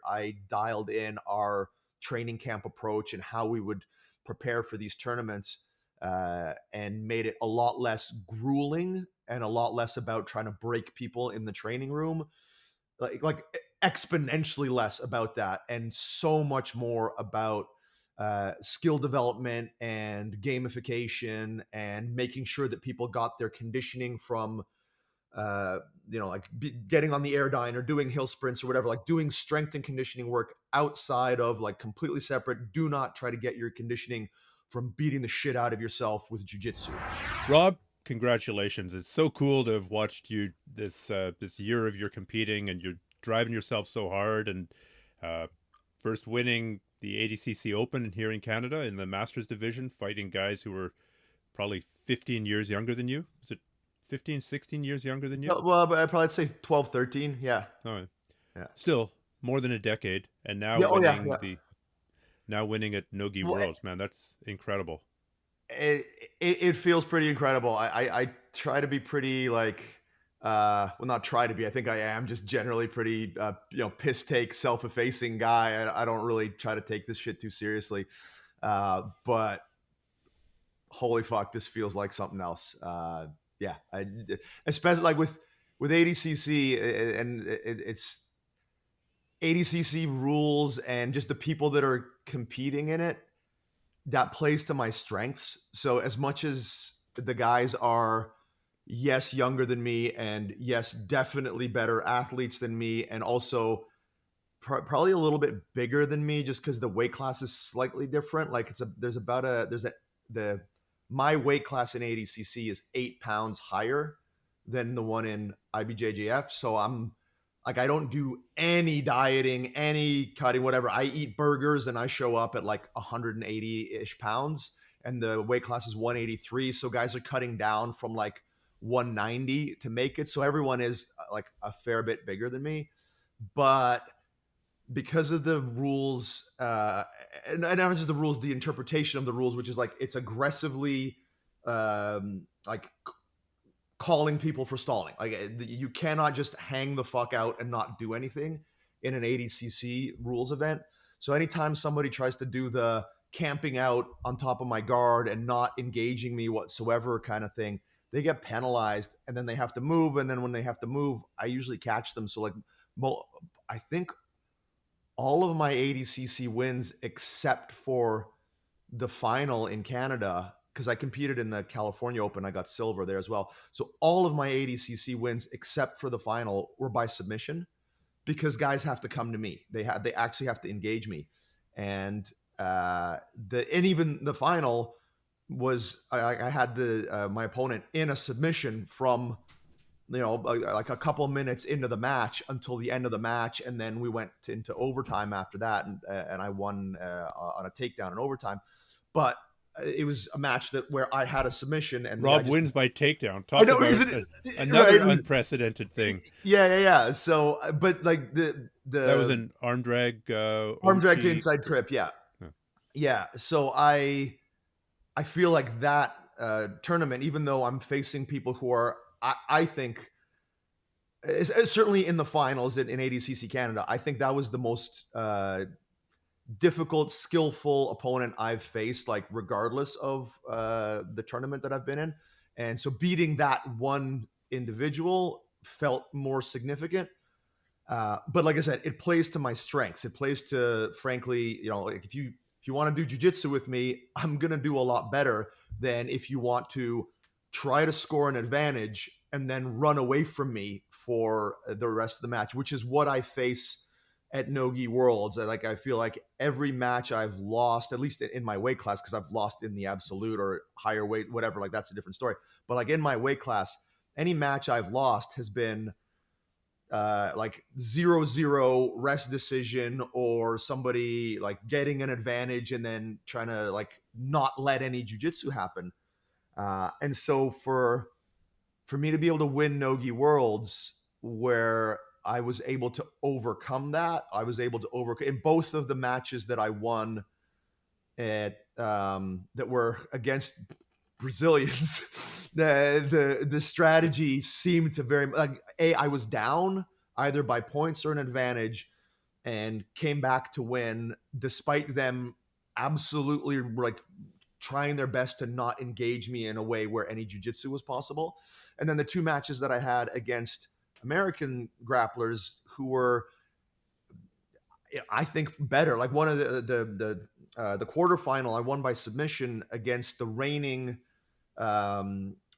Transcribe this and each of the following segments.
I dialed in our training camp approach and how we would prepare for these tournaments, and made it a lot less grueling and a lot less about trying to break people in the training room, like exponentially less about that, and so much more about skill development and gamification and making sure that people got their conditioning from getting on the Airdyne or doing hill sprints or whatever, like doing strength and conditioning work outside of, like, completely separate. Do not try to get your conditioning from beating the shit out of yourself with jiu-jitsu. Rob, congratulations. It's so cool to have watched you this year of your competing, and you're driving yourself so hard, and first winning the ADCC Open here in Canada in the Masters division, fighting guys who were probably 15 years younger than you. Is it 15, 16 years younger than you? Well, but I'd probably say 12, 13. Yeah. Oh, Yeah. still more than a decade, and now Yeah. Oh, yeah. winning now winning at No Gi Worlds, man, that's incredible. It feels pretty incredible. I try to be pretty, like, well, not try to be. I think I am just generally pretty, piss take, self-effacing guy. I don't really try to take this shit too seriously. But holy fuck, this feels like something else. Yeah, especially like with ADCC, and it's ADCC rules and just the people that are competing in it, that plays to my strengths. So as much as the guys are, yes, younger than me, and yes, definitely better athletes than me, and also probably a little bit bigger than me, just because the weight class is slightly different. Like my weight class in ADCC is 8 pounds higher than the one in IBJJF. So I'm like, I don't do any dieting, any cutting, whatever. I eat burgers and I show up at like 180-ish pounds, and the weight class is 183. So guys are cutting down from like 190 to make it. So everyone is like a fair bit bigger than me. But because of the rules, and not just the rules, the interpretation of the rules, which is like, it's aggressively like calling people for stalling. Like, you cannot just hang the fuck out and not do anything in an ADCC rules event. So anytime somebody tries to do the camping out on top of my guard and not engaging me whatsoever kind of thing, they get penalized, and then they have to move. And then when they have to move, I usually catch them. So like, I think all of my ADCC wins, except for the final in Canada, because I competed in the California Open, I got silver there as well. So all of my ADCC wins, except for the final, were by submission, because guys have to come to me. They actually have to engage me, and even the final was, I had my opponent in a submission from, like a couple of minutes into the match until the end of the match, and then we went into overtime after that, and I won on a takedown in overtime. But it was a match where I had a submission, and Rob wins by takedown. Talk about another right? unprecedented thing. Yeah. So, but like that was an arm drag, arm drag to inside trip. Yeah. Huh. Yeah. So I feel like that tournament, even though I'm facing people who are, I think, certainly in the finals in ADCC Canada, I think that was the most difficult, skillful opponent I've faced, like regardless of the tournament that I've been in. And so beating that one individual felt more significant. But like I said, it plays to my strengths. It plays to, frankly, like if you want to do jiu-jitsu with me, I'm going to do a lot better than if you want to try to score an advantage and then run away from me for the rest of the match, which is what I face at No Gi Worlds. I feel like every match I've lost, at least in my weight class, because I've lost in the absolute or higher weight, whatever, like that's a different story. But like in my weight class, any match I've lost has been like 0-0 rest decision, or somebody like getting an advantage and then trying to like not let any jiu-jitsu happen. And so for me to be able to win No Gi Worlds, where I was able to overcome that, I was able to overcome in both of the matches that I won at that were against Brazilians. The strategy seemed to very like, I was down either by points or an advantage, and came back to win despite them absolutely like trying their best to not engage me in a way where any jiu-jitsu was possible. And then the two matches that I had against American grapplers who were, I think, better. Like one of the quarterfinal, I won by submission against the reigning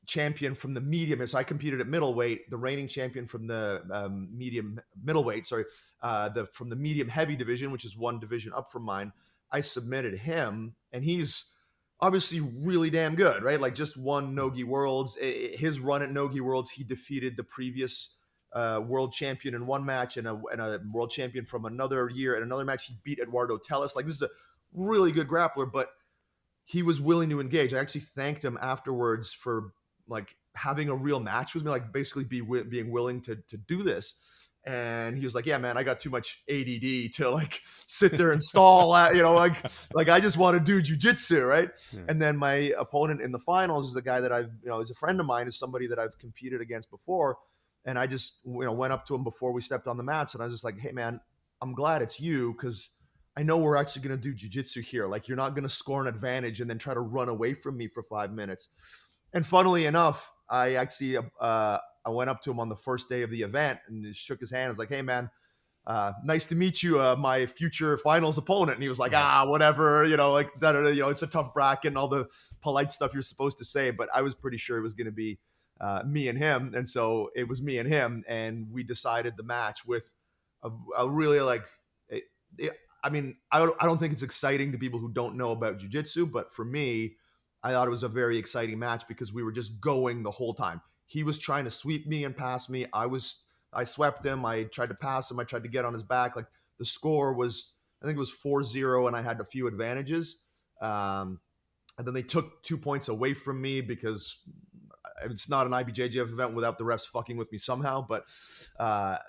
champion from the medium. So I competed at middleweight. The reigning champion from the medium middleweight, sorry, from the medium heavy division, which is one division up from mine. I submitted him, and he's obviously really damn good, right? Like just won No Gi Worlds. His run at No Gi Worlds, he defeated the previous world champion in one match and a world champion from another year. In another match, he beat Eduardo Telles. Like this is a really good grappler, but he was willing to engage. I actually thanked him afterwards for like having a real match with me, like basically being willing to do this. And he was like, yeah, man, I got too much ADD to like sit there and stall at, like I just want to do jujitsu, right? Yeah. And then my opponent in the finals is a guy that I've, is a friend of mine, is somebody that I've competed against before. And I just, went up to him before we stepped on the mats, and I was just like, hey, man, I'm glad it's you, because I know we're actually going to do jiu-jitsu here. Like, you're not going to score an advantage and then try to run away from me for 5 minutes. And funnily enough, I actually, I went up to him on the first day of the event and shook his hand. I was like, hey, man, nice to meet you, my future finals opponent. And he was like, whatever, it's a tough bracket and all the polite stuff you're supposed to say. But I was pretty sure it was going to be me and him. And so it was me and him. And we decided the match with a really I don't think it's exciting to people who don't know about jiu-jitsu, but for me, I thought it was a very exciting match because we were just going the whole time. He was trying to sweep me and pass me. I swept him. I tried to pass him. I tried to get on his back. Like the score was, I think it was 4-0, and I had a few advantages. And then they took 2 points away from me because it's not an IBJJF event without the refs fucking with me somehow. But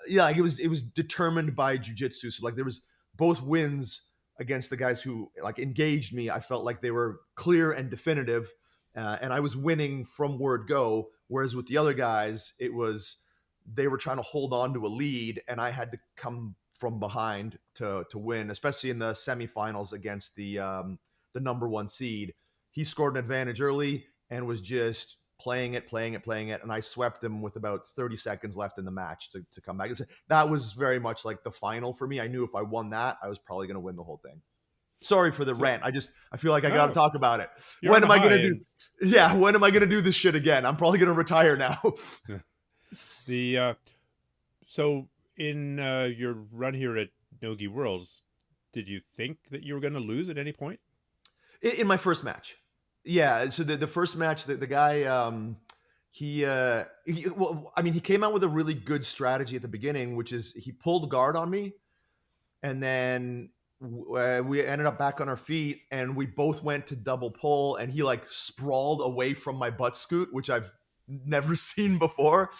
it was determined by jiu-jitsu. So like there was both wins against the guys who like engaged me. I felt like they were clear and definitive, and I was winning from word go. Whereas with the other guys, they were trying to hold on to a lead, and I had to come from behind to win, especially in the semifinals against the number one seed. He scored an advantage early and was just playing it, and I swept him with about 30 seconds left in the match to come back. That was very much like the final for me. I knew if I won that, I was probably going to win the whole thing. Sorry for the rant. I feel like I got to talk about it. When am I going to do this shit again? I'm probably going to retire now. So in your run here at No Gi Worlds, did you think that you were going to lose at any point? In my first match. Yeah, so the first match, the guy, he came out with a really good strategy at the beginning, which is he pulled guard on me, and then we ended up back on our feet, and we both went to double pull, and he like sprawled away from my butt scoot, which I've never seen before,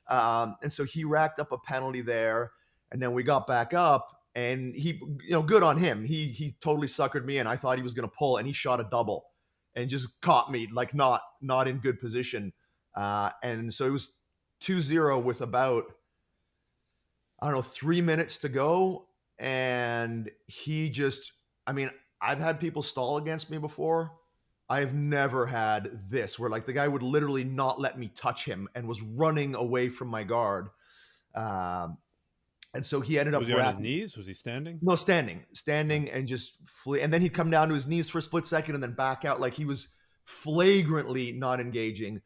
and so he racked up a penalty there, and then we got back up, and he, good on him. He totally suckered me, and I thought he was gonna pull, and he shot a double. And just caught me like not in good position. And so it was 2-0 with about, 3 minutes to go. And he just, I've had people stall against me before. I've never had this where like the guy would literally not let me touch him and was running away from my guard. And so he ended up. Was he on his knees? Was he standing? No, standing, and just flee. And then he'd come down to his knees for a split second and then back out. Like he was flagrantly not engaging.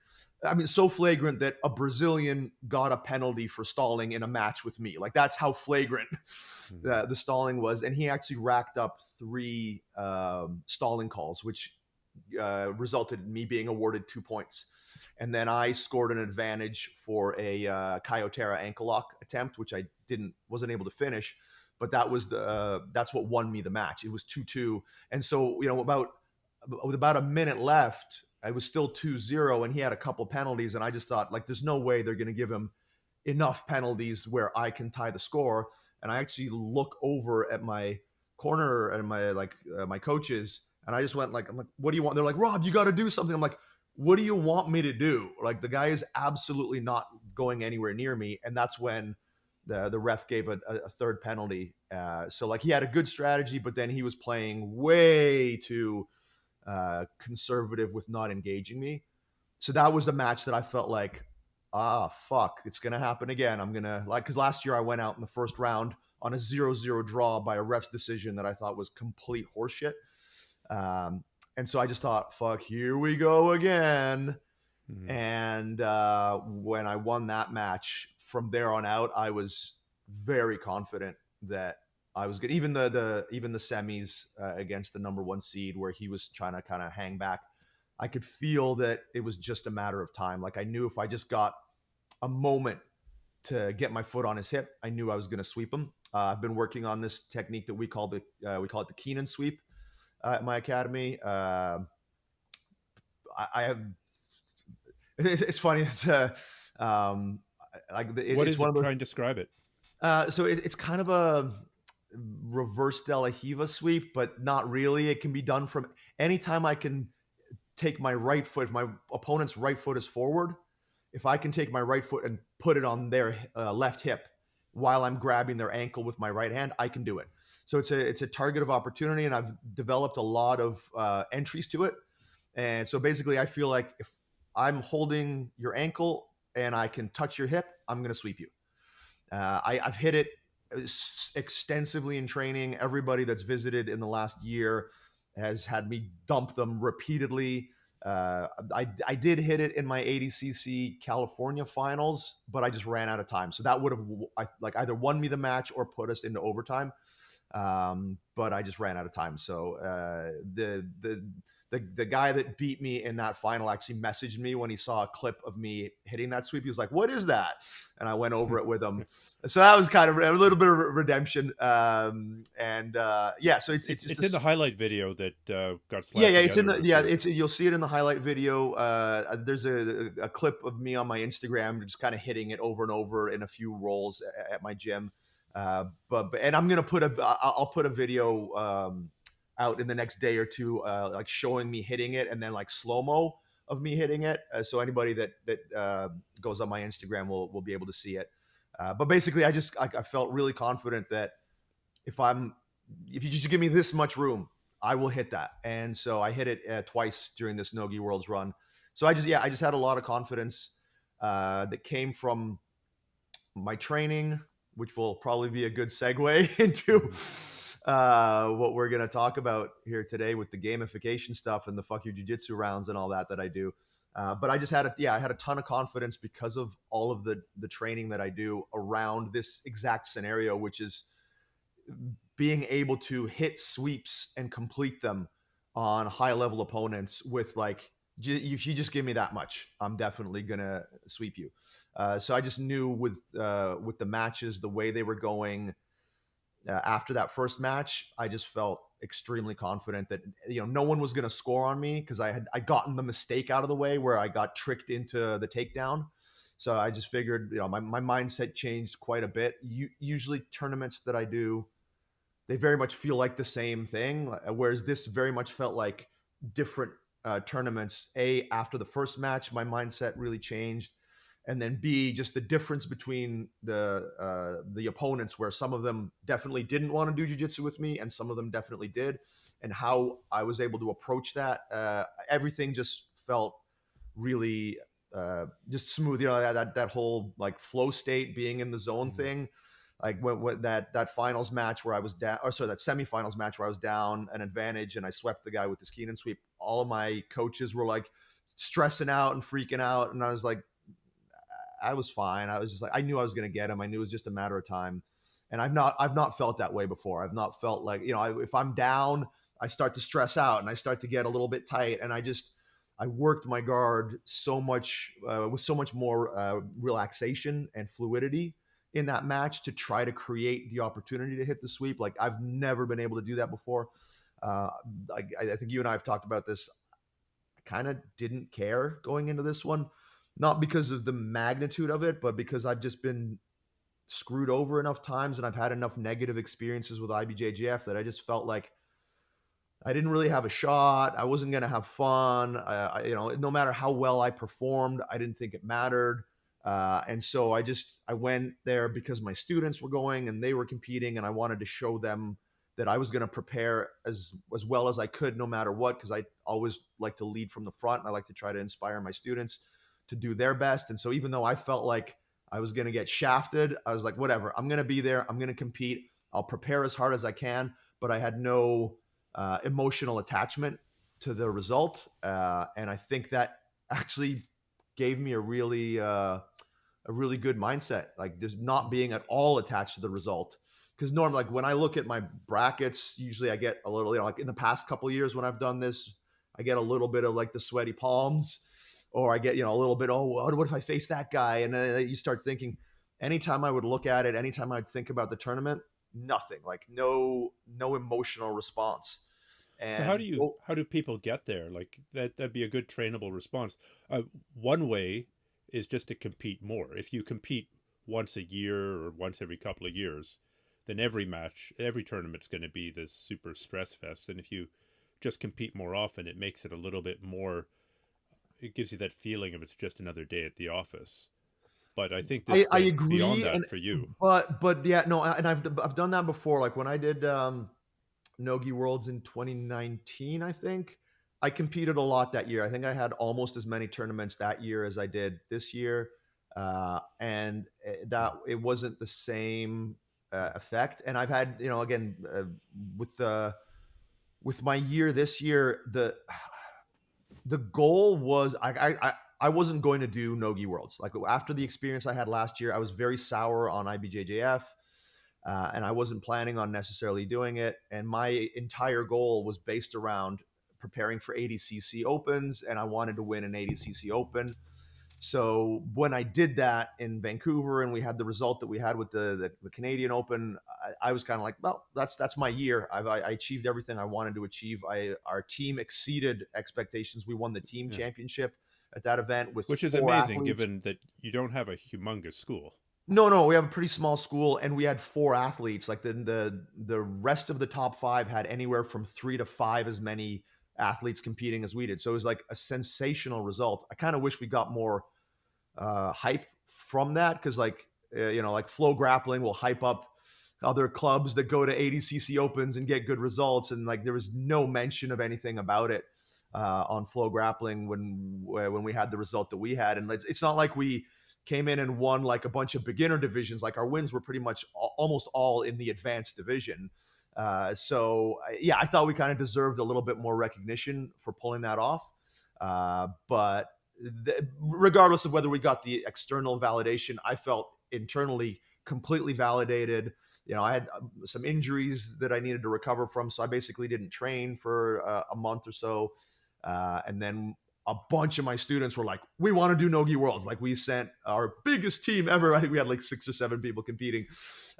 So flagrant that a Brazilian got a penalty for stalling in a match with me. Like that's how flagrant the stalling was. And he actually racked up 3 stalling calls, which resulted in me being awarded 2 points. And then I scored an advantage for a Kayotera ankle lock attempt, which I wasn't able to finish, but that's what won me the match. It was 2-2. And so, with about a minute left, I was still 2-0, and he had a couple penalties, and I just thought like, there's no way they're going to give him enough penalties where I can tie the score. And I actually look over at my corner and my coaches, and I just went like, I'm like, what do you want? They're like, Rob, you got to do something. I'm like, what do you want me to do? Like the guy is absolutely not going anywhere near me. And that's when the ref gave a third penalty. So like he had a good strategy, but then he was playing way too conservative with not engaging me. So that was the match that I felt like, fuck, it's gonna happen again. I'm gonna like, because last year I went out in the first round on a 0-0 draw by a ref's decision that I thought was complete horseshit. And so I just thought, fuck, here we go again. Mhm. And when I won that match, from there on out, I was very confident that I was good. Even the semis against the number one seed, where he was trying to kind of hang back, I could feel that it was just a matter of time. Like I knew if I just got a moment to get my foot on his hip, I knew I was going to sweep him. I've been working on this technique that we call it the Keenan sweep at my academy. I have. It's funny. It's What it's is one it? of those. Try and describe it. So it's kind of a reverse De La Hiva sweep, but not really. It can be done from anytime I can take my right foot. If my opponent's right foot is forward, if I can take my right foot and put it on their left hip while I'm grabbing their ankle with my right hand, I can do it. So it's a target of opportunity, and I've developed a lot of entries to it. And so basically, I feel like if I'm holding your ankle and I can touch your hip, I'm going to sweep you. I've hit it extensively in training. Everybody that's visited in the last year has had me dump them repeatedly. I did hit it in my ADCC California finals, but I just ran out of time. So that would have either won me the match or put us into overtime. But I just ran out of time. So the guy that beat me in that final actually messaged me when he saw a clip of me hitting that sweep. He was like, "What is that?" And I went over it with him. So that was kind of a little bit of redemption. So it's just in the highlight video that got yeah, slapped it's in together the with you. it's you'll see it in the highlight video. There's a clip of me on my Instagram just kind of hitting it over and over in a few rolls at my gym. But I'm gonna I'll put a video out in the next day or two, like showing me hitting it, and then like slow mo of me hitting it. So anybody that goes on my Instagram will be able to see it. But basically, I felt really confident that if you just give me this much room, I will hit that. And so I hit it twice during this No Gi Worlds run. So I just had a lot of confidence that came from my training, which will probably be a good segue into what we're going to talk about here today with the gamification stuff and the fuck your jiu-jitsu rounds and all that I do. But I just had I had a ton of confidence because of all of the training that I do around this exact scenario, which is being able to hit sweeps and complete them on high level opponents with like, if you just give me that much, I'm definitely gonna sweep you. So I just knew with the matches, the way they were going after that first match, I just felt extremely confident that no one was gonna score on me because I'd gotten the mistake out of the way where I got tricked into the takedown. So I just figured, my mindset changed quite a bit. Usually tournaments that I do, they very much feel like the same thing, whereas this very much felt like different tournaments. After the first match, my mindset really changed, and then B, just the difference between the opponents, where some of them definitely didn't want to do jiu-jitsu with me, and some of them definitely did, and how I was able to approach that. Everything just felt really just smooth. That whole like flow state, being in the zone thing. Like when that finals match where I was down, or sorry, that semifinals match where I was down an advantage and I swept the guy with the Keenan sweep. All of my coaches were like stressing out and freaking out, and I was like, I was fine. I was just like, I knew I was going to get him. I knew it was just a matter of time. And I've not felt that way before. I've not felt like, if I'm down, I start to stress out and I start to get a little bit tight, and I worked my guard so much with so much more relaxation and fluidity in that match to try to create the opportunity to hit the sweep. Like I've never been able to do that before. I think you and I have talked about this. I kind of didn't care going into this one, not because of the magnitude of it, but because I've just been screwed over enough times and I've had enough negative experiences with IBJJF that I just felt like I didn't really have a shot. I wasn't going to have fun. No matter how well I performed, I didn't think it mattered. And so I went there because my students were going and they were competing, and I wanted to show them that I was going to prepare as well as I could, no matter what, because I always like to lead from the front, and I like to try to inspire my students to do their best. And so even though I felt like I was going to get shafted, I was like, whatever, I'm going to be there, I'm going to compete, I'll prepare as hard as I can. But I had no emotional attachment to the result, and I think that actually gave me a really good mindset, like just not being at all attached to the result. Because normally, like when I look at my brackets, usually I get a little, like in the past couple of years when I've done this, I get a little bit of like the sweaty palms, or I get, a little bit, oh, what if I face that guy? And then you start thinking, anytime I would look at it, anytime I'd think about the tournament, nothing, like no emotional response. So And how do people get there? Like that'd be a good trainable response. One way is just to compete more. If you compete once a year or once every couple of years, then every match, every tournament's going to be this super stress fest. And if you just compete more often, it makes it a little bit more. It gives you that feeling of it's just another day at the office. But I think this I went beyond agree, and that for you. but yeah, no, and I've done that before. Like when I did No Gi Worlds in 2019, I think I competed a lot that year. I think I had almost as many tournaments that year as I did this year, and that it wasn't the same effect. And I've had, again, with the with my year this year, the goal was I wasn't going to do No Gi Worlds. Like after the experience I had last year, I was very sour on IBJJF, and I wasn't planning on necessarily doing it. And my entire goal was based around preparing for ADCC Opens, and I wanted to win an ADCC Open. So when I did that in Vancouver, and we had the result that we had with the Canadian Open, I was kind of like, well, that's my year. I achieved everything I wanted to achieve. Our team exceeded expectations. We won the team Yeah. championship at that event with Which is four amazing athletes. given that you don't have a humongous school. No, we have a pretty small school, and we had four athletes. Like the rest of the top five had anywhere from 3 to 5 as many athletes competing as we did. So it was like a sensational result. I kind of wish we got more hype from that, because like Flow Grappling will hype up other clubs that go to ADCC Opens and get good results, and like there was no mention of anything about it on Flow Grappling when we had the result that we had. And it's not like we came in and won like a bunch of beginner divisions. Like our wins were pretty much almost all in the advanced division. So yeah, I thought we kind of deserved a little bit more recognition for pulling that off. But regardless of whether we got the external validation, I felt internally completely validated. I had some injuries that I needed to recover from, so I basically didn't train for a month or so. And then a bunch of my students were like, we want to do No Gi Worlds. Like we sent our biggest team ever. I think we had like 6 or 7 people competing,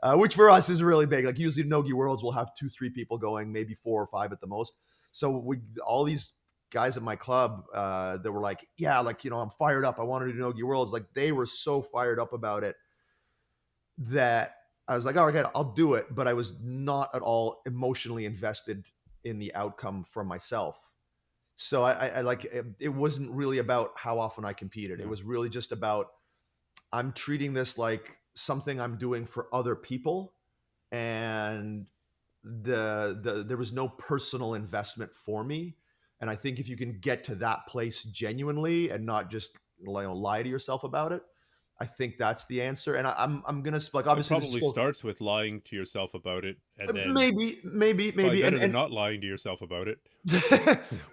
which for us is really big. Like usually No Gi Worlds will have 2-3 people going, maybe 4 or 5 at the most. So all these guys at my club that were like, yeah, like, I'm fired up, I want to do No Gi Worlds. Like they were so fired up about it that I was like, all right, I'll do it. But I was not at all emotionally invested in the outcome for myself. So I like it wasn't really about how often I competed. It Yeah. was really just about, I'm treating this like something I'm doing for other people, and there was no personal investment for me. And I think if you can get to that place genuinely and not just lie to yourself about it, I think that's the answer. And I'm gonna like, It obviously this is probably still starts with lying to yourself about it, and then it's probably maybe better than and not lying to yourself about it.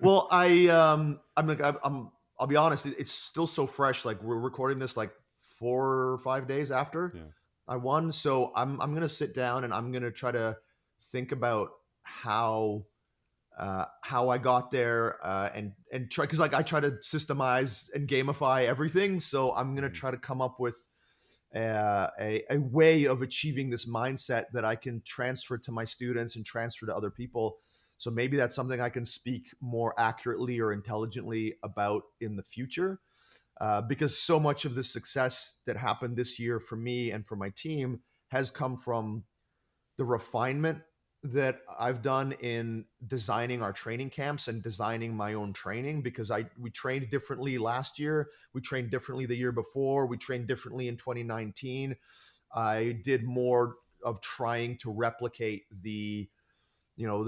well, I'm like I'll be honest, it's still so fresh. Like we're recording this like 4 or 5 days after Yeah. I won, so I'm gonna sit down and I'm gonna try to think about how I got there, and try, because like I try to systemize and gamify everything. So I'm gonna Mhm. try to come up with a way of achieving this mindset that I can transfer to my students and transfer to other people. So maybe that's something I can speak more accurately or intelligently about in the future. Because so much of the success that happened this year for me and for my team has come from the refinement that I've done in designing our training camps and designing my own training, because we trained differently last year, we trained differently the year before, we trained differently in 2019. I did more of trying to replicate the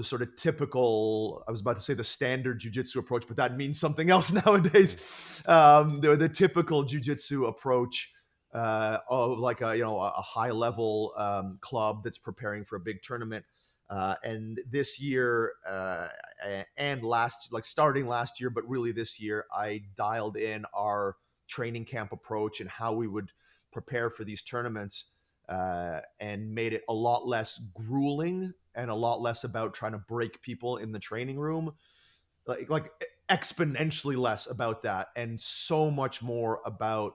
sort of typical, I was about to say the standard jiu-jitsu approach, but that means something else nowadays. The typical jiu-jitsu approach of like a high level club that's preparing for a big tournament. And this year and starting last year, but really this year, I dialed in our training camp approach and how we would prepare for these tournaments, and made it a lot less grueling and a lot less about trying to break people in the training room, like exponentially less about that, and so much more about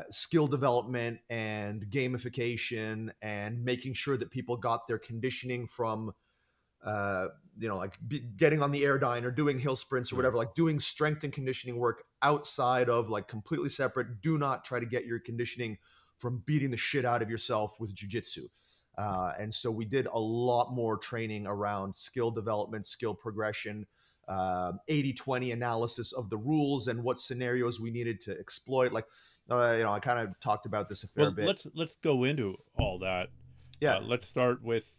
skill development and gamification, and making sure that people got their conditioning from getting on the airdyne or doing hill sprints or whatever, like doing strength and conditioning work outside of, like, completely separate. Do not try to get your conditioning from beating the shit out of yourself with jiu-jitsu. And so we did a lot more training around skill development, skill progression, 80-20 analysis of the rules and what scenarios we needed to exploit. Like, I kind of talked about this a fair bit. Let's go into all that. Yeah. Let's start with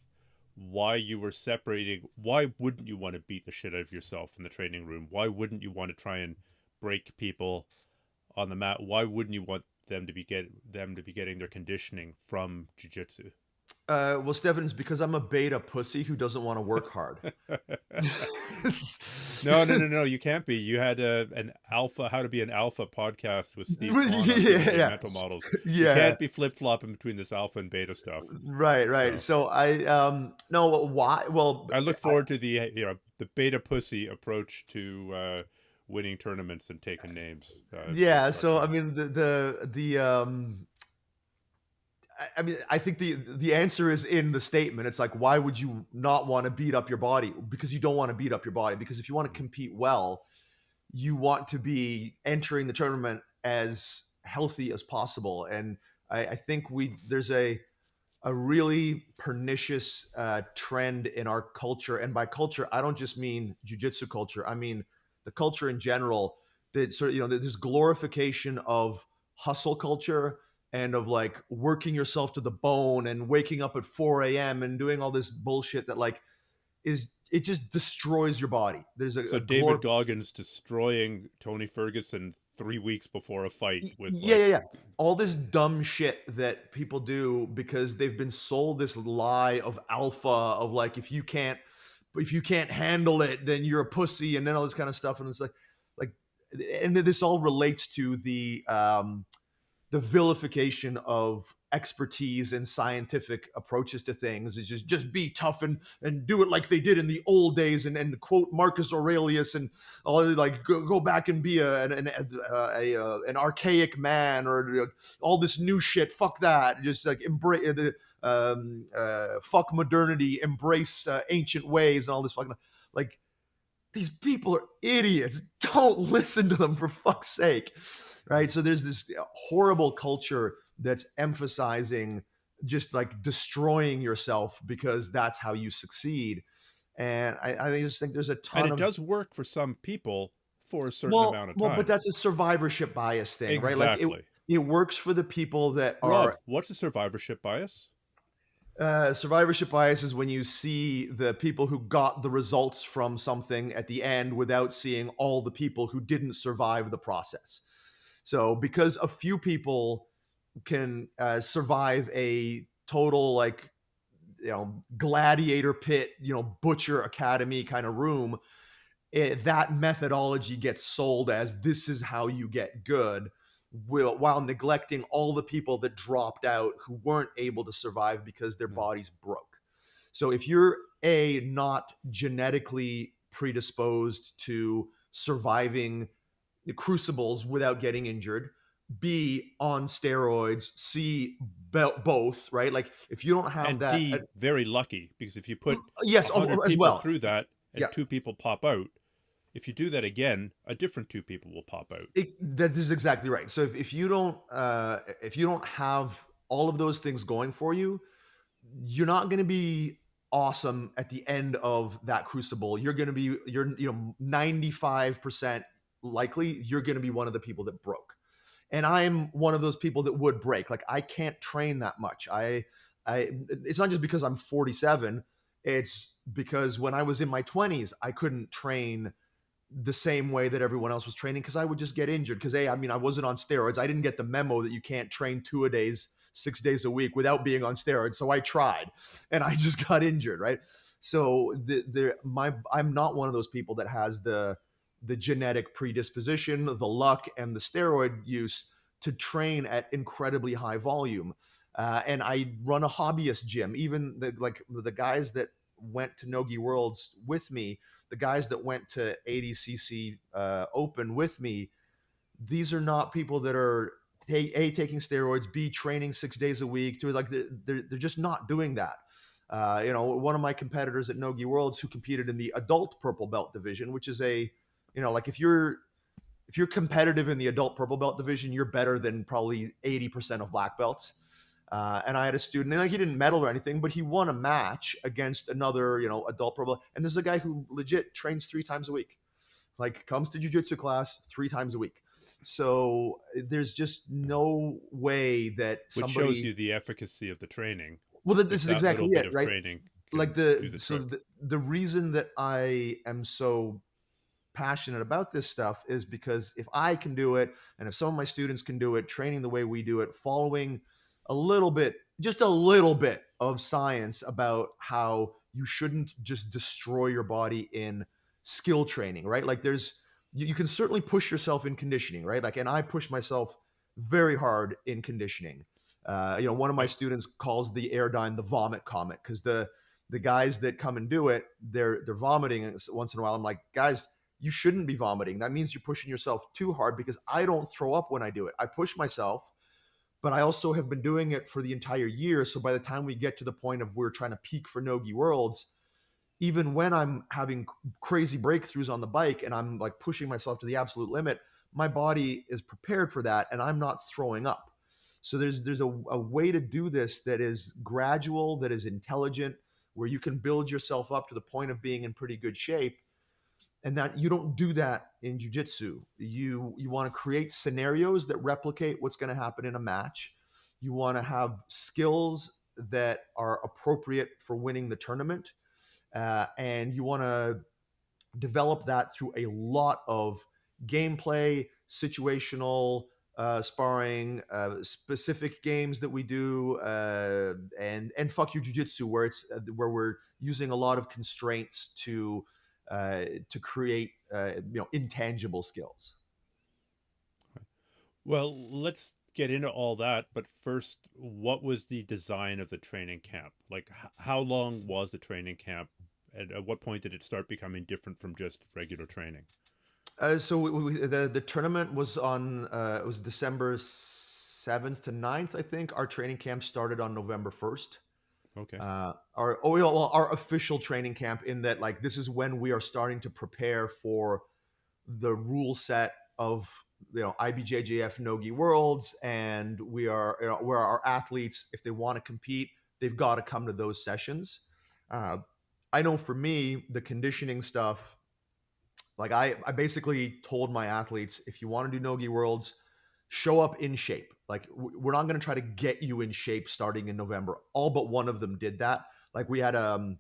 why you were separating. Why wouldn't you want to beat the shit out of yourself in the training room? Why wouldn't you want to try and break people on the mat? Why wouldn't you want them to be getting their conditioning from jiu-jitsu? Well, Stephan, it's because I'm a beta pussy who doesn't want to work hard. No. You can't be. You had an alpha, how to be an alpha podcast with Stephan on mental models. You can't be flip flopping between this alpha and beta stuff. Right. So I no. Why? Well, I look forward to the beta pussy approach to winning tournaments and taking names. So I mean I think the answer is in the statement. It's like, why would you not want to beat up your body? Because you don't want to beat up your body. Because if you want to compete well, you want to be entering the tournament as healthy as possible. And I think there's a really pernicious trend in our culture. And by culture, I don't just mean jiu-jitsu culture. I mean the culture in general, that sort of, this glorification of hustle culture, and of like working yourself to the bone and waking up at 4 a.m. and doing all this bullshit that like it just destroys your body. So David Goggins destroying Tony Ferguson 3 weeks before a fight with all this dumb shit that people do because they've been sold this lie of alpha, of like, if you can't handle it, then you're a pussy, and then all this kind of stuff. And it's like, and this all relates to the vilification of expertise and scientific approaches to things. Is just be tough and do it like they did in the old days, and quote Marcus Aurelius, and all, like, go back and be an archaic man, or all this new shit. Fuck that. Just like embrace fuck modernity, embrace ancient ways, and all this fucking, like, these people are idiots. Don't listen to them, for fuck's sake. Right. So there's this horrible culture that's emphasizing just like destroying yourself because that's how you succeed. And I just think there's a ton and it does work for some people for a certain amount of time. Well, but that's a survivorship bias thing, exactly. Right? Like it works for the people that Rob, what's a survivorship bias? Survivorship bias is when you see the people who got the results from something at the end without seeing all the people who didn't survive the process. So because a few people can survive a total, like, gladiator pit, butcher academy kind of room, that methodology gets sold as this is how you get good, while neglecting all the people that dropped out who weren't able to survive because their bodies broke. So if you're not genetically predisposed to surviving crucibles without getting injured, B, on steroids, C, both, right? Like, if you don't have and that, D, very lucky, because if you put as people well through that and 2 people pop out, if you do that again, a different 2 people will pop out. That is exactly right. So if you don't have all of those things going for you, you're not going to be awesome at the end of that crucible. You're 95% likely you're going to be one of the people that broke. And I'm one of those people that would break. Like, I can't train that much. It's not just because I'm 47. It's because when I was in my 20s, I couldn't train the same way that everyone else was training because I would just get injured. Because I wasn't on steroids. I didn't get the memo that you can't train 2-a-days, 6 days a week without being on steroids. So I tried, and I just got injured. Right. So I'm not one of those people that has the genetic predisposition, the luck, and the steroid use to train at incredibly high volume. And I run a hobbyist gym. Even the guys that went to No Gi Worlds with me, the guys that went to ADCC Open with me, these are not people that are taking steroids, B, training 6 days a week. They're just not doing that. One of my competitors at No Gi Worlds who competed in the adult purple belt division, which is if you're competitive in the adult purple belt division, you're better than probably 80% of black belts. And I had a student, and he didn't medal or anything, but he won a match against another, adult purple. And this is a guy who legit trains 3 times a week, comes to jiu-jitsu class 3 times a week. So there's just no way that Which shows you the efficacy of the training. Well, this is exactly it, right? The reason that I am so passionate about this stuff is because if I can do it, and if some of my students can do it, training the way we do it, following just a little bit of science about how you shouldn't just destroy your body in skill training, right? You can certainly push yourself in conditioning, right? And I push myself very hard in conditioning. One of my students calls the Airdyne the vomit comet because the guys that come and do it, they're vomiting once in a while. I'm like, guys, you shouldn't be vomiting. That means you're pushing yourself too hard, because I don't throw up when I do it. I push myself, but I also have been doing it for the entire year. So by the time we get to the point of we're trying to peak for No Gi Worlds, even when I'm having crazy breakthroughs on the bike and I'm pushing myself to the absolute limit, my body is prepared for that and I'm not throwing up. So there's a way to do this that is gradual, that is intelligent, where you can build yourself up to the point of being in pretty good shape. And that you don't do that in jiu-jitsu. You want to create scenarios that replicate what's going to happen in a match. You want to have skills that are appropriate for winning the tournament. And you want to develop that through a lot of gameplay, situational sparring, specific games that we do, and fuck you jiu-jitsu, where we're using a lot of constraints to create intangible skills. Well, let's get into all that, but first, what was the design of the training camp? How long was the training camp, and at what point did it start becoming different from just regular training? The tournament was on it was December 7th to 9th, I think. Our training camp started on November 1st. Okay. Our official training camp, in that this is when we are starting to prepare for the rule set of IBJJF No Gi Worlds, and where our athletes, if they want to compete, they've got to come to those sessions. I know for me, the conditioning stuff, I basically told my athletes, if you want to do No Gi Worlds, show up in shape. We're not going to try to get you in shape starting in November. All but one of them did that. We had a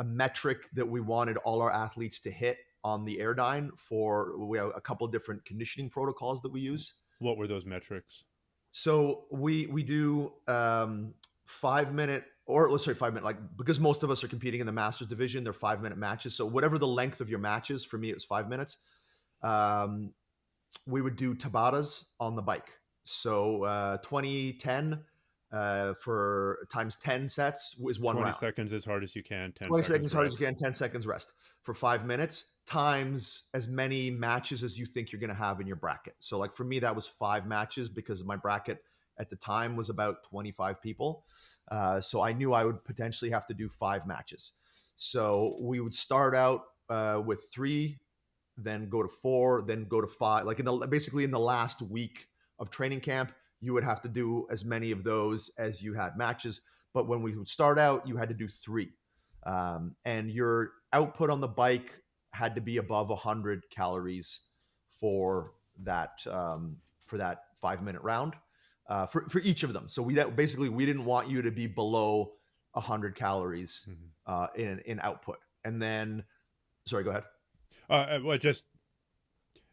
metric that we wanted all our athletes to hit on the Airdyne. We have a couple of different conditioning protocols that we use. What were those metrics? So we do 5 minute, or let's say 5 minute, because most of us are competing in the Masters division, they're 5 minute matches. So whatever the length of your match is, for me, it was 5 minutes. We would do Tabatas on the bike. So 20-10 for times 10 sets is 1 round. 20 seconds as hard as you can, 20 seconds as hard as you can, 10 seconds rest for 5 minutes, times as many matches as you think you're going to have in your bracket. So for me, that was 5 matches, because my bracket at the time was about 25 people. So I knew I would potentially have to do 5 matches. So we would start out with 3, then go to 4, then go to 5. Basically in the last week of training camp, you would have to do as many of those as you had matches. But when we would start out, you had to do 3. And your output on the bike had to be above 100 calories for that 5 minute round for each of them. So we basically we didn't want you to be below 100 calories in output. And then, sorry, go ahead. Well, just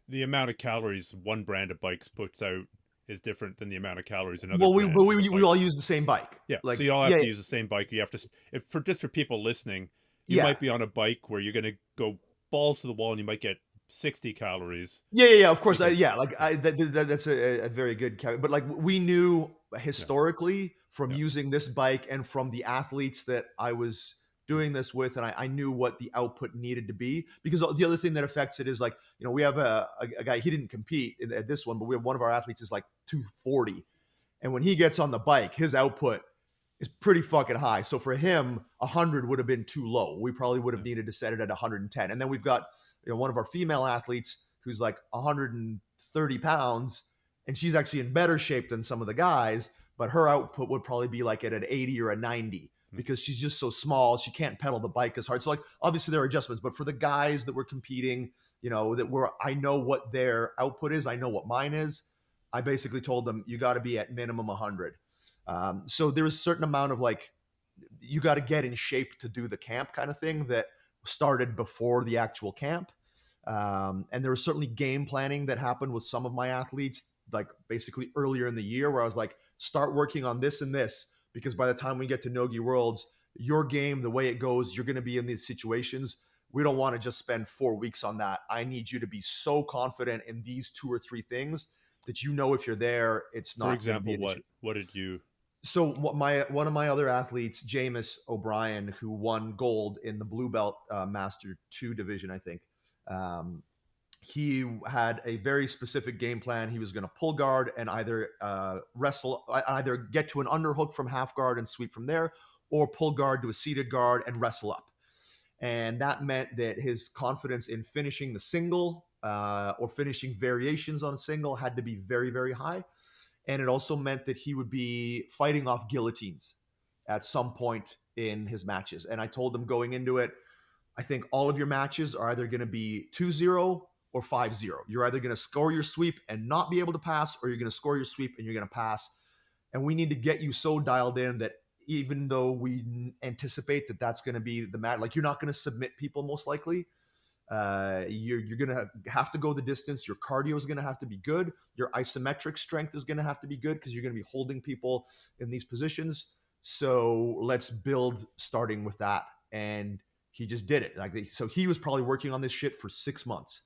the amount of calories one brand of bikes puts out is different than the amount of calories another Well, brand of we bike. all use the same bike. Yeah, Like, so you all have yeah, to use the same bike. You have to, for people listening, you yeah, might be on a bike where you're going to go balls to the wall and you might get 60 calories yeah. Of course, because yeah. Like, that's a very good caveat. But like, we knew yeah, historically from yeah, using this bike and from the athletes that I was doing this with, and I knew what the output needed to be. Because the other thing that affects it is, like, we have a guy, he didn't compete at this one, but we have one of our athletes is like 240, and when he gets on the bike, his output is pretty fucking high. So for him, 100 would have been too low. We probably would have yeah. needed to set it at 110. And then we've got, one of our female athletes who's like 130 pounds, and she's actually in better shape than some of the guys, but her output would probably be like at an 80 or a 90 because she's just so small. She can't pedal the bike as hard. So, like, obviously there are adjustments, but for the guys that were competing, I know what their output is, I know what mine is. I basically told them, you got to be at minimum 100. So there's a certain amount of, like, you got to get in shape to do the camp kind of thing that started before the actual camp. And there was certainly game planning that happened with some of my athletes, like basically earlier in the year, where I was like, start working on this and this, because by the time we get to No Gi Worlds, your game, the way it goes, you're going to be in these situations. We don't want to just spend 4 weeks on that. I need you to be so confident in these 2 or 3 things that, if you're there, it's For not going to be example, an issue. what did you? So one of my other athletes, Jameis O'Brien, who won gold in the blue belt Master 2 division, I think, he had a very specific game plan. He was going to pull guard and either either get to an underhook from half guard and sweep from there, or pull guard to a seated guard and wrestle up. And that meant that his confidence in finishing the single or finishing variations on a single had to be very, very high. And it also meant that he would be fighting off guillotines at some point in his matches. And I told him going into it, I think all of your matches are either going to be 2-0 or 5-0. You're either going to score your sweep and not be able to pass, or you're going to score your sweep and you're going to pass. And we need to get you so dialed in that even though we anticipate that that's going to be the match, like, you're not going to submit people most likely. You're going to have to go the distance. Your cardio is going to have to be good. Your isometric strength is going to have to be good because you're going to be holding people in these positions. So let's build starting with that. And he just did it. So he was probably working on this shit for 6 months.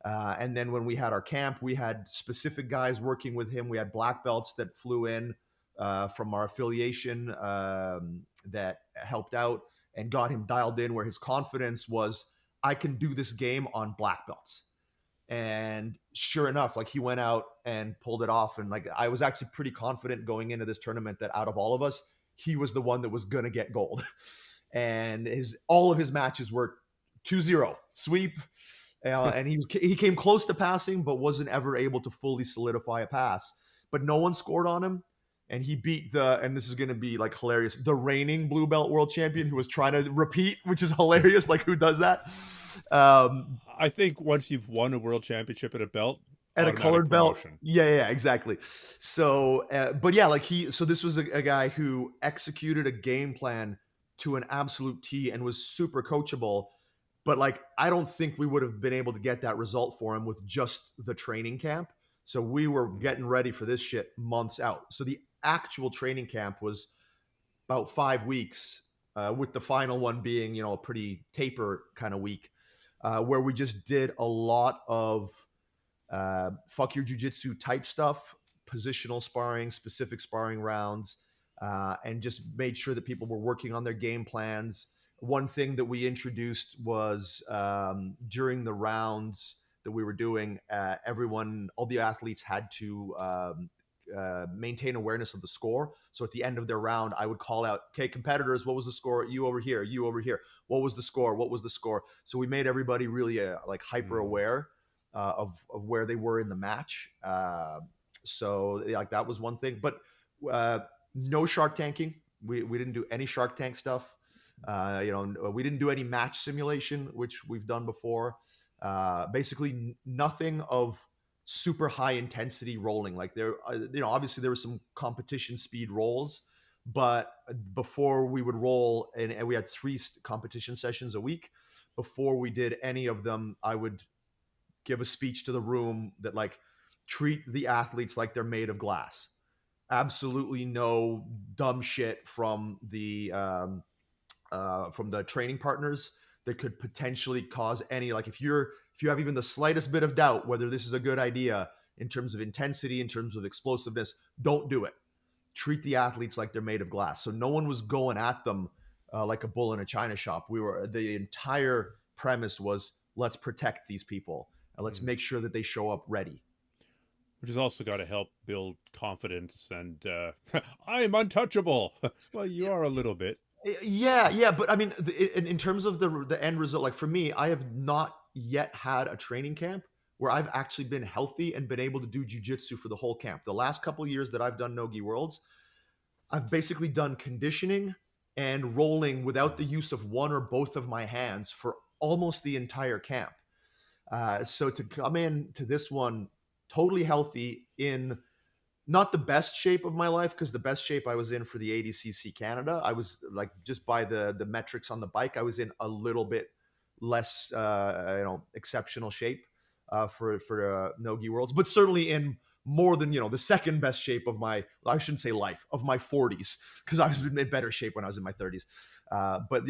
And then when we had our camp, we had specific guys working with him. We had black belts that flew in from our affiliation that helped out and got him dialed in, where his confidence was, I can do this game on black belts. And sure enough, like, he went out and pulled it off. And like, I was actually pretty confident going into this tournament that out of all of us, he was the one that was going to get gold. And all of his matches were 2-0 sweep. And he came close to passing, but wasn't ever able to fully solidify a pass. But no one scored on him. And he beat and this is going to be like hilarious, the reigning blue belt world champion, who was trying to repeat, which is hilarious. Like, who does that? I think once you've won a world championship at a belt, At a automatic colored belt. promotion. Yeah, exactly. So, but yeah, like, so this was a guy who executed a game plan to an absolute T and was super coachable. But like, I don't think we would have been able to get that result for him with just the training camp. So we were getting ready for this shit months out. So the actual training camp was about 5 weeks, with the final one being, a pretty taper kind of week, where we just did a lot of fuck your jiu-jitsu type stuff, positional sparring, specific sparring rounds, and just made sure that people were working on their game plans. One thing that we introduced was, during the rounds that we were doing, all the athletes had to maintain awareness of the score. So at the end of their round, I would call out, okay, competitors, what was the score? You over here, you over here. What was the score? What was the score? So we made everybody really like hyper aware of where they were in the match. So like, that was one thing. But no shark tanking. We didn't do any Shark Tank stuff. We didn't do any match simulation, which we've done before. Basically, nothing of super high intensity rolling. Like obviously there were some competition speed rolls, but before we would roll, and we had 3 competition sessions a week. Before we did any of them, I would give a speech to the room that like treat the athletes like they're made of glass. Absolutely no dumb shit from the training partners that could potentially cause any, like, if you have even the slightest bit of doubt whether this is a good idea in terms of intensity, in terms of explosiveness, don't do it. Treat the athletes like they're made of glass. So no one was going at them like a bull in a china shop. The entire premise was, let's protect these people and let's make sure that they show up ready. Which has also got to help build confidence and I'm untouchable. Well, you are a little bit. Yeah, but I mean, in terms of the end result, like for me, I have not yet had a training camp where I've actually been healthy and been able to do jiu-jitsu for the whole camp. The last couple of years that I've done No Gi Worlds, I've basically done conditioning and rolling without the use of one or both of my hands for almost the entire camp. So to come in to this one totally healthy, in not the best shape of my life, because the best shape I was in for the ADCC Canada, I was like, just by the metrics on the bike, I was in a little bit less exceptional shape for No Gi Worlds, but certainly in more than the second best shape of my, I shouldn't say life, of my 40s, because I was in better shape when I was in my 30s. But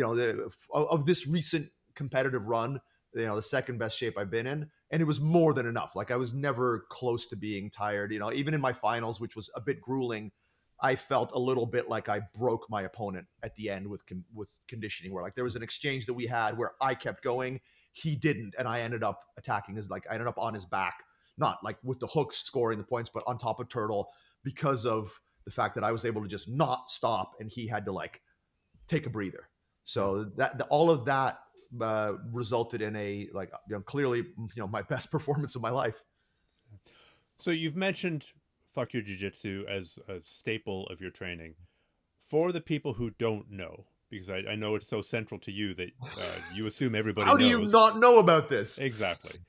of this recent competitive run, the second best shape I've been in, and it was more than enough. Like I was never close to being tired. Even in my finals, which was a bit grueling, I felt a little bit like I broke my opponent at the end with conditioning, where like there was an exchange that we had where I kept going, he didn't, and I ended up attacking I ended up on his back, not like with the hooks scoring the points, but on top of Turtle, because of the fact that I was able to just not stop and he had to like take a breather. So all of that resulted in a clearly my best performance of my life. So you've mentioned fuck your jiu-jitsu as a staple of your training. For the people who don't know, because I know it's so central to you that you assume everybody How do you knows. not know about this? Exactly.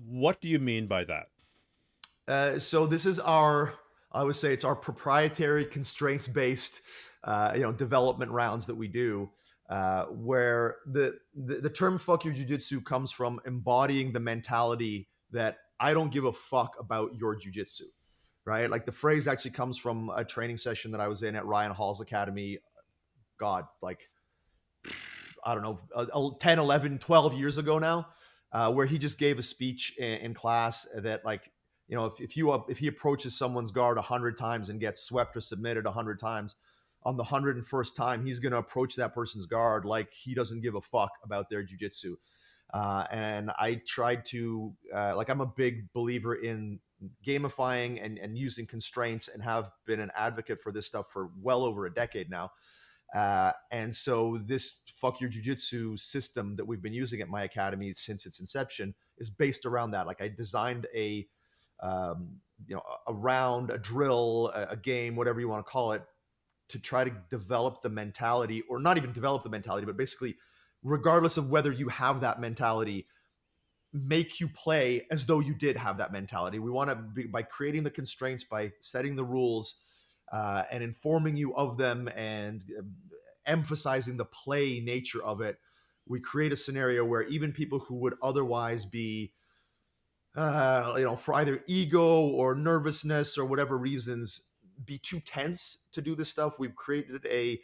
What do you mean by that? So this is I would say it's our proprietary constraints-based, development rounds that we do, where the term "fuck your jiu-jitsu" comes from embodying the mentality that I don't give a fuck about your jiu-jitsu, right? Like the phrase actually comes from a training session that I was in at Ryan Hall's Academy. God, like I don't know, 10, 11, 12 years ago now, where he just gave a speech in class that like, if he approaches someone's guard 100 times and gets swept or submitted 100 times, on the 101st time, he's going to approach that person's guard like he doesn't give a fuck about their jiu-jitsu. And I tried to, I'm a big believer in gamifying and using constraints, and have been an advocate for this stuff for well over a decade now. And so this fuck your jiu-jitsu system that we've been using at my academy since its inception is based around that. Like I designed a round, a drill, a game, whatever you want to call it, to try to develop the mentality, or not even develop the mentality, but basically, regardless of whether you have that mentality, make you play as though you did have that mentality. We want to by creating the constraints, by setting the rules, and informing you of them, and emphasizing the play nature of it, we create a scenario where even people who would otherwise be, for either ego or nervousness or whatever reasons, be too tense to do this stuff, we've created a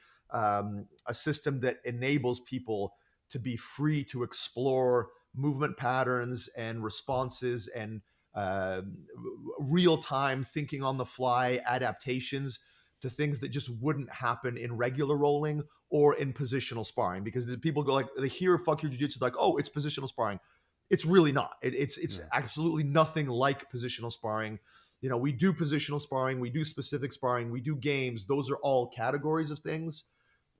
system that enables people to be free to explore movement patterns and responses and real-time thinking on the fly adaptations to things that just wouldn't happen in regular rolling or in positional sparring. Because people go like, they hear fuck your jiu-jitsu, like, oh, it's positional sparring. It's really not. It's absolutely nothing like positional sparring. We do positional sparring, we do specific sparring, we do games. Those are all categories of things.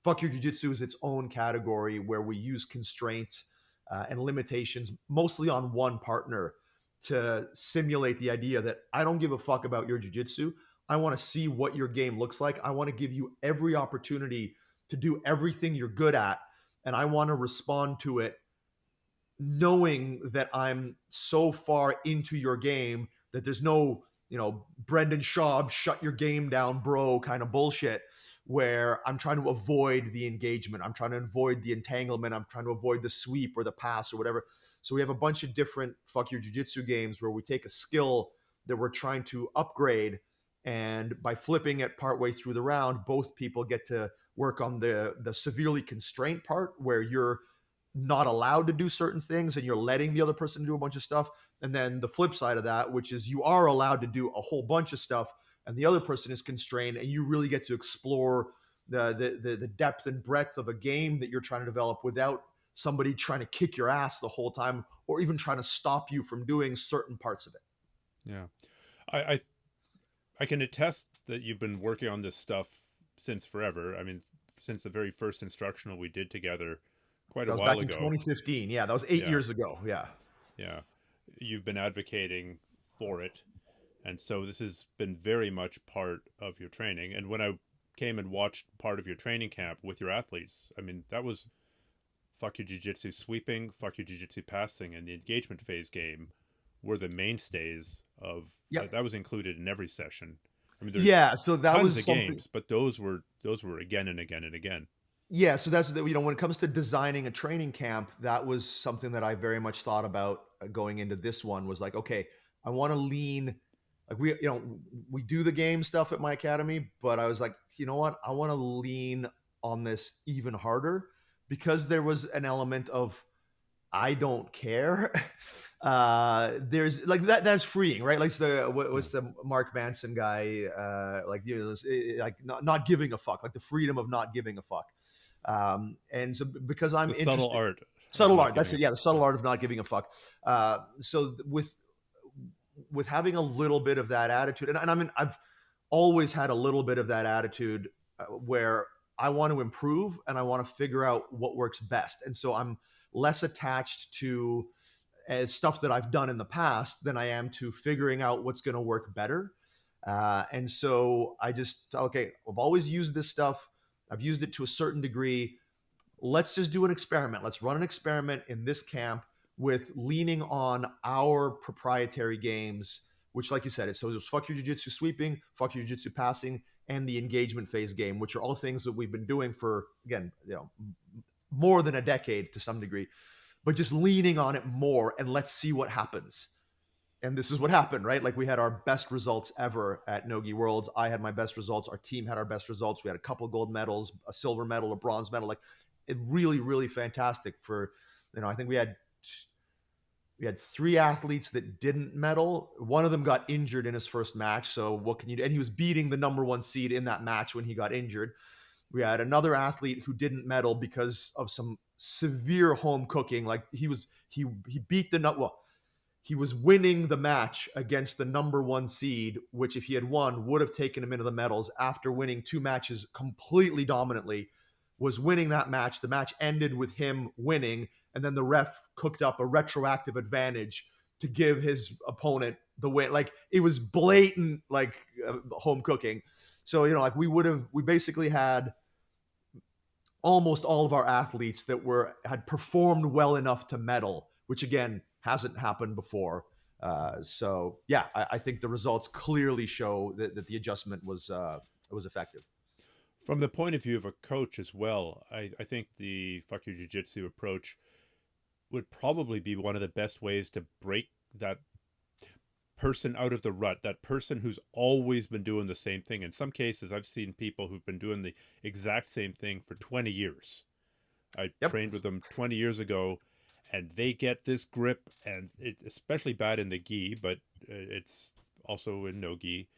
Fuck your jiu-jitsu is its own category where we use constraints and limitations mostly on one partner to simulate the idea that I don't give a fuck about your jiu-jitsu. I want to see what your game looks like. I want to give you every opportunity to do everything you're good at, and I want to respond to it knowing that I'm so far into your game that there's no, Brendan Schaub, shut your game down, bro, kind of bullshit where I'm trying to avoid the engagement. I'm trying to avoid the entanglement. I'm trying to avoid the sweep or the pass or whatever. So we have a bunch of different fuck your jiu-jitsu games where we take a skill that we're trying to upgrade. And by flipping it partway through the round, both people get to work on the severely constrained part where you're not allowed to do certain things and you're letting the other person do a bunch of stuff. And then the flip side of that, which is you are allowed to do a whole bunch of stuff and the other person is constrained, and you really get to explore the depth and breadth of a game that you're trying to develop without somebody trying to kick your ass the whole time or even trying to stop you from doing certain parts of it. Yeah. I can attest that you've been working on this stuff since forever. I mean, since the very first instructional we did together quite That a was while back in ago. 2015. Yeah, that was 8 years Yeah. ago. Yeah. Yeah. You've been advocating for it. And so this has been very much part of your training. And when I came and watched part of your training camp with your athletes, I mean, that was fuck your jiu-jitsu sweeping, fuck your jiu-jitsu passing, and the engagement phase game were the mainstays of Yep. that was included in every session. I mean, there's Yeah, so that tons was of something. games, but those were again and again and again. Yeah, so that's when it comes to designing a training camp, that was something that I very much thought about going into this one. Was like, okay, I want to lean, like we do the game stuff at my academy, but I was like, you know what, I want to lean on this even harder because there was an element of I don't care. There's like that's freeing, right? Like Yeah. what's the Mark Manson guy? Like like not giving a fuck, like the freedom of not giving a fuck. And so because I'm The subtle interested, art of subtle not art. That's giving it. a Yeah, the subtle yeah. art of not giving a fuck. So with having a little bit of that attitude, and I mean I've always had a little bit of that attitude where I want to improve and I want to figure out what works best, and so I'm less attached to stuff that I've done in the past than I am to figuring out what's going to work better. And so I just, okay, I've always used this stuff. I've used it to a certain degree. Let's just do an experiment. Let's run an experiment in this camp with leaning on our proprietary games, which, like you said, so it was fuck your jiu-jitsu sweeping, fuck your jiu-jitsu passing, and the engagement phase game, which are all things that we've been doing for, again, more than a decade to some degree, but just leaning on it more and let's see what happens. And this is what happened, right? Like we had our best results ever at No Gi Worlds. I had my best results. Our team had our best results. We had a couple gold medals, a silver medal, a bronze medal. Like it really, really fantastic for, I think we had 3 athletes that didn't medal. One of them got injured in his first match. So what can you do? And he was beating the number 1 seed in that match when he got injured. We had another athlete who didn't medal because of some severe home cooking. Like he beat the nut. Well, he was winning the match against the number 1 seed, which if he had won would have taken him into the medals after winning 2 matches completely dominantly. Was winning that match. The match ended with him winning, and then the ref cooked up a retroactive advantage to give his opponent the win. Like it was blatant, like home cooking. So like we basically had almost all of our athletes that had performed well enough to medal, which again hasn't happened before. So yeah, I think the results clearly show that the adjustment was effective. From the point of view of a coach as well, I think the fuck your jiu-jitsu approach would probably be one of the best ways to break that person out of the rut, that person who's always been doing the same thing. In some cases, I've seen people who've been doing the exact same thing for 20 years. I Yep. trained with them 20 years ago, and they get this grip, and it's especially bad in the gi, but it's also in no gi.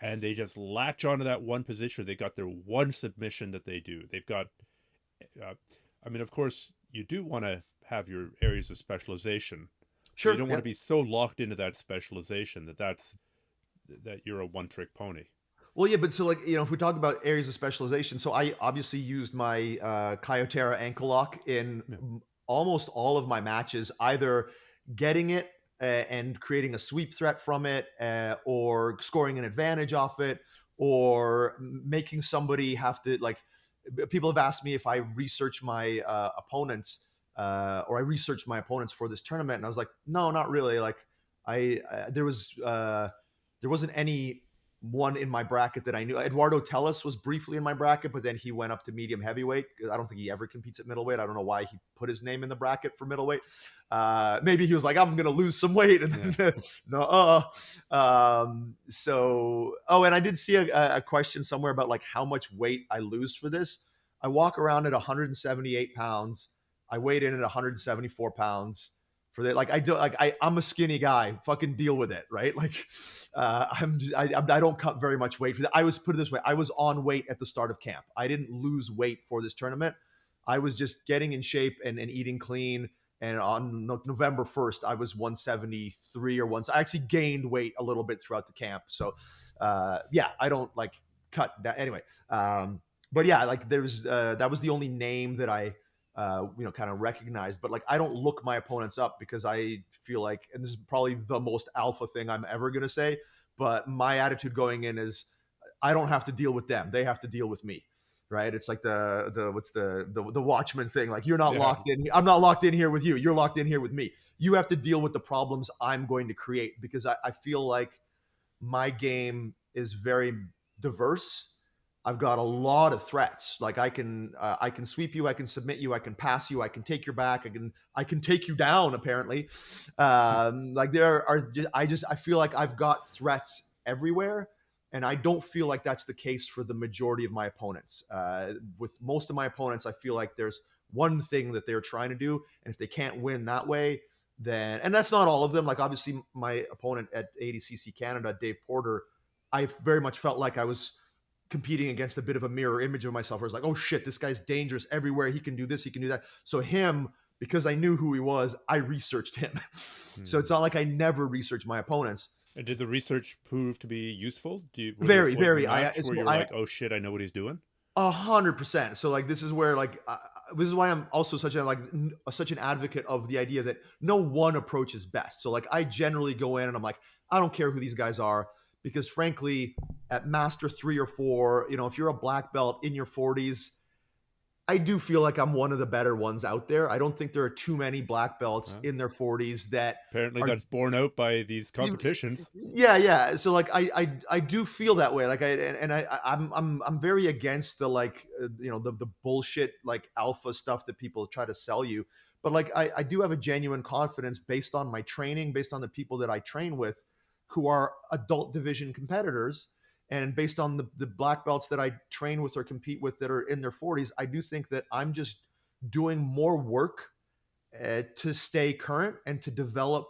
And they just latch onto that one position. They got their one submission that they do. They've got, uh, I mean, of course, you do want to have your areas of specialization. You Sure. don't want to Yep. be so locked into that specialization that you're a one-trick pony. Well, yeah, but so like if we talk about areas of specialization, so I obviously used my Kyotera ankle lock in Yeah. almost all of my matches, either getting it and creating a sweep threat from it, or scoring an advantage off it, or making somebody have to like people have asked me if I research my opponents or I researched my opponents for this tournament, and I was like, no, not really. Like there wasn't any one in my bracket that I knew. Eduardo Tellis was briefly in my bracket, but then he went up to medium heavyweight. I don't think he ever competes at middleweight. I don't know why he put his name in the bracket for middleweight. Maybe he was like, I'm going to lose some weight. And no, and I did see a question somewhere about like how much weight I lose for this. I walk around at 178 pounds. I weighed in at 174 pounds for that. Like I'm a skinny guy. Fucking deal with it, right? Like I don't cut very much weight for that. Put it this way, I was on weight at the start of camp. I didn't lose weight for this tournament. I was just getting in shape and eating clean. And on November 1st, I was 173 or once. I actually gained weight a little bit throughout the camp. So I don't like cut that anyway. But yeah, like there's that was the only name that I kind of recognized. But like I don't look my opponents up because I feel like, and this is probably the most alpha thing I'm ever gonna say, but my attitude going in is I don't have to deal with them. They have to deal with me. Right? It's like the Watchmen thing. Like you're not locked in. I'm not locked in here with you. You're locked in here with me. You have to deal with the problems I'm going to create because I feel like my game is very diverse. I've got a lot of threats. Like I can sweep you, I can submit you, I can pass you, I can take your back, I can take you down. Apparently, like there are. I feel like I've got threats everywhere, and I don't feel like that's the case for the majority of my opponents. With most of my opponents, I feel like there's one thing that they're trying to do, and if they can't win that way, then and that's not all of them. Like obviously, my opponent at ADCC Canada, Dave Porter, I very much felt like I was competing against a bit of a mirror image of myself where it's like, oh shit, this guy's dangerous everywhere. He can do this, he can do that. So him, because I knew who he was, I researched him. So it's not like I never researched my opponents. And did the research prove to be useful? Very. You're like, oh shit, I know what he's doing. 100%. So like, this is where like, this is why I'm also such an advocate of the idea that no one approach is best. So like, I generally go in and I'm like, I don't care who these guys are. Because frankly, at master 3 or 4, if you're a black belt in your 40s, I do feel like I'm one of the better ones out there. I don't think there are too many black belts in their 40s that apparently that's borne out by these competitions. Yeah. So like I do feel that way. Like I'm very against the like the bullshit like alpha stuff that people try to sell you. But like I do have a genuine confidence based on my training, based on the people that I train with, who are adult division competitors, and based on the black belts that I train with or compete with that are in their 40s, I do think that I'm just doing more work to stay current and to develop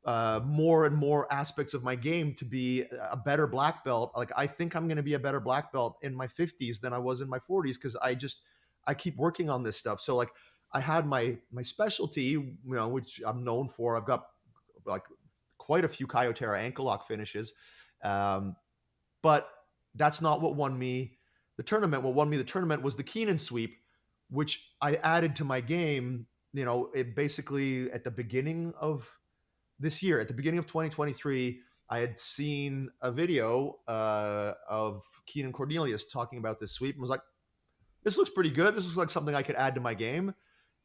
more and more aspects of my game to be a better black belt. Like I think I'm going to be a better black belt in my 50s than I was in my 40s because I keep working on this stuff. So like I had my specialty, which I'm known for. I've got like quite a few Kyotera ankle lock finishes. But that's not what won me the tournament. What won me the tournament was the Keenan sweep, which I added to my game, it basically at the beginning of this year, at the beginning of 2023, I had seen a video of Keenan Cornelius talking about this sweep and was like, this looks pretty good. This looks like something I could add to my game.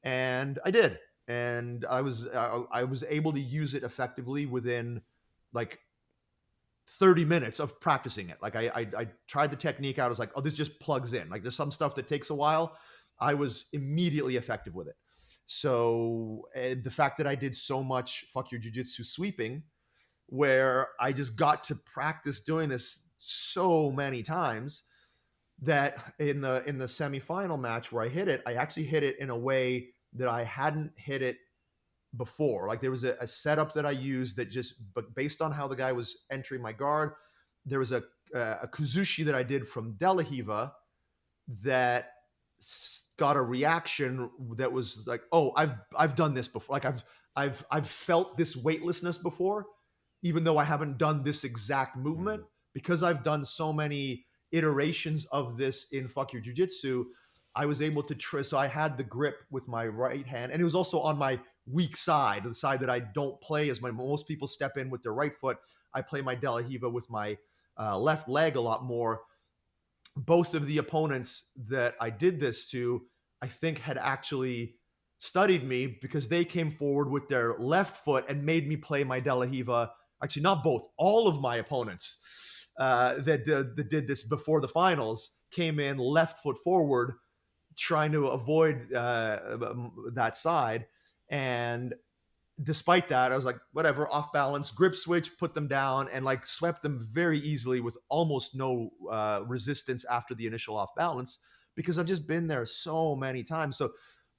And I did. And I was able to use it effectively within like 30 minutes of practicing it. Like I tried the technique out. I was like, oh, this just plugs in. Like there's some stuff that takes a while. I was immediately effective with it. So the fact that I did so much fuck your jiu-jitsu sweeping, where I just got to practice doing this so many times that in the semifinal match where I hit it, I actually hit it in a way that I hadn't hit it before. Like there was a setup that I used that but based on how the guy was entering my guard, there was a Kuzushi that I did from De La Hiva that got a reaction that was like, oh, I've done this before. Like I've felt this weightlessness before, even though I haven't done this exact movement, because I've done so many iterations of this in fuck your jiu-jitsu. I was able to so I had the grip with my right hand, and it was also on my weak side, the side that I don't play as most people step in with their right foot. I play my De La Hiva with my left leg a lot more. both of the opponents that I did this to, I think had actually studied me because they came forward with their left foot and made me play my De La Hiva. Actually, not both, all of my opponents that did this before the finals came in left foot forward, trying to avoid that side. And despite that, I was like, whatever, off balance, grip switch, put them down, and like swept them very easily with almost no resistance after the initial off balance, because I've just been there so many times. So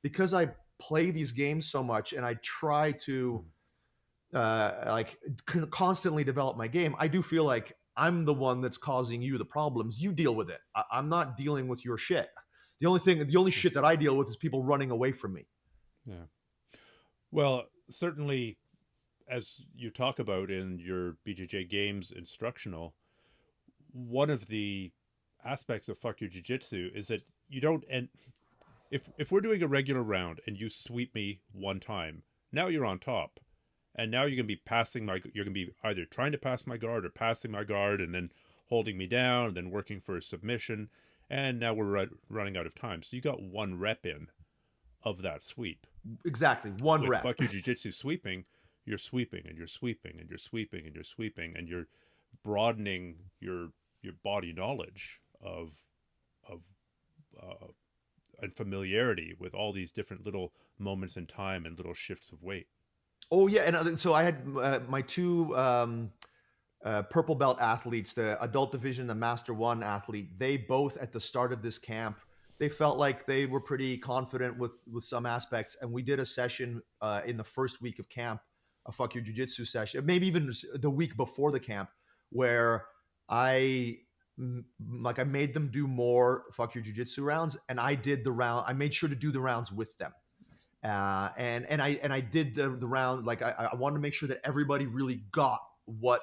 because I play these games so much and I try to like constantly develop my game, I do feel like I'm the one that's causing you the problems. You deal with it. I'm not dealing with your shit. The only shit that I deal with is people running away from me. Yeah. Well, certainly, as you talk about in your BJJ games instructional, one of the aspects of fuck your jiu-jitsu is that you don't, and if we're doing a regular round and you sweep me one time, now you're on top. And now you're going to be you're going to be either trying to pass my guard or passing my guard and then holding me down and then working for a submission. And now we're running out of time. So you got one rep in of that sweep. Exactly. One With rep. fuck your jiu-jitsu sweeping, you're sweeping and you're sweeping and you're sweeping and you're sweeping and you're broadening your body knowledge of uh, and familiarity with all these different little moments in time and little shifts of weight. Oh yeah, and so I had my two purple belt athletes, the adult division, the master one athlete. They both at the start of this camp, they felt like they were pretty confident with some aspects, and we did a session in the first week of camp, a fuck your jiu-jitsu session, maybe even the week before the camp, where I made them do more fuck your jiu-jitsu rounds, and I did the round. I made sure to do the rounds with them. And I did the round, like I wanted to make sure that everybody really got what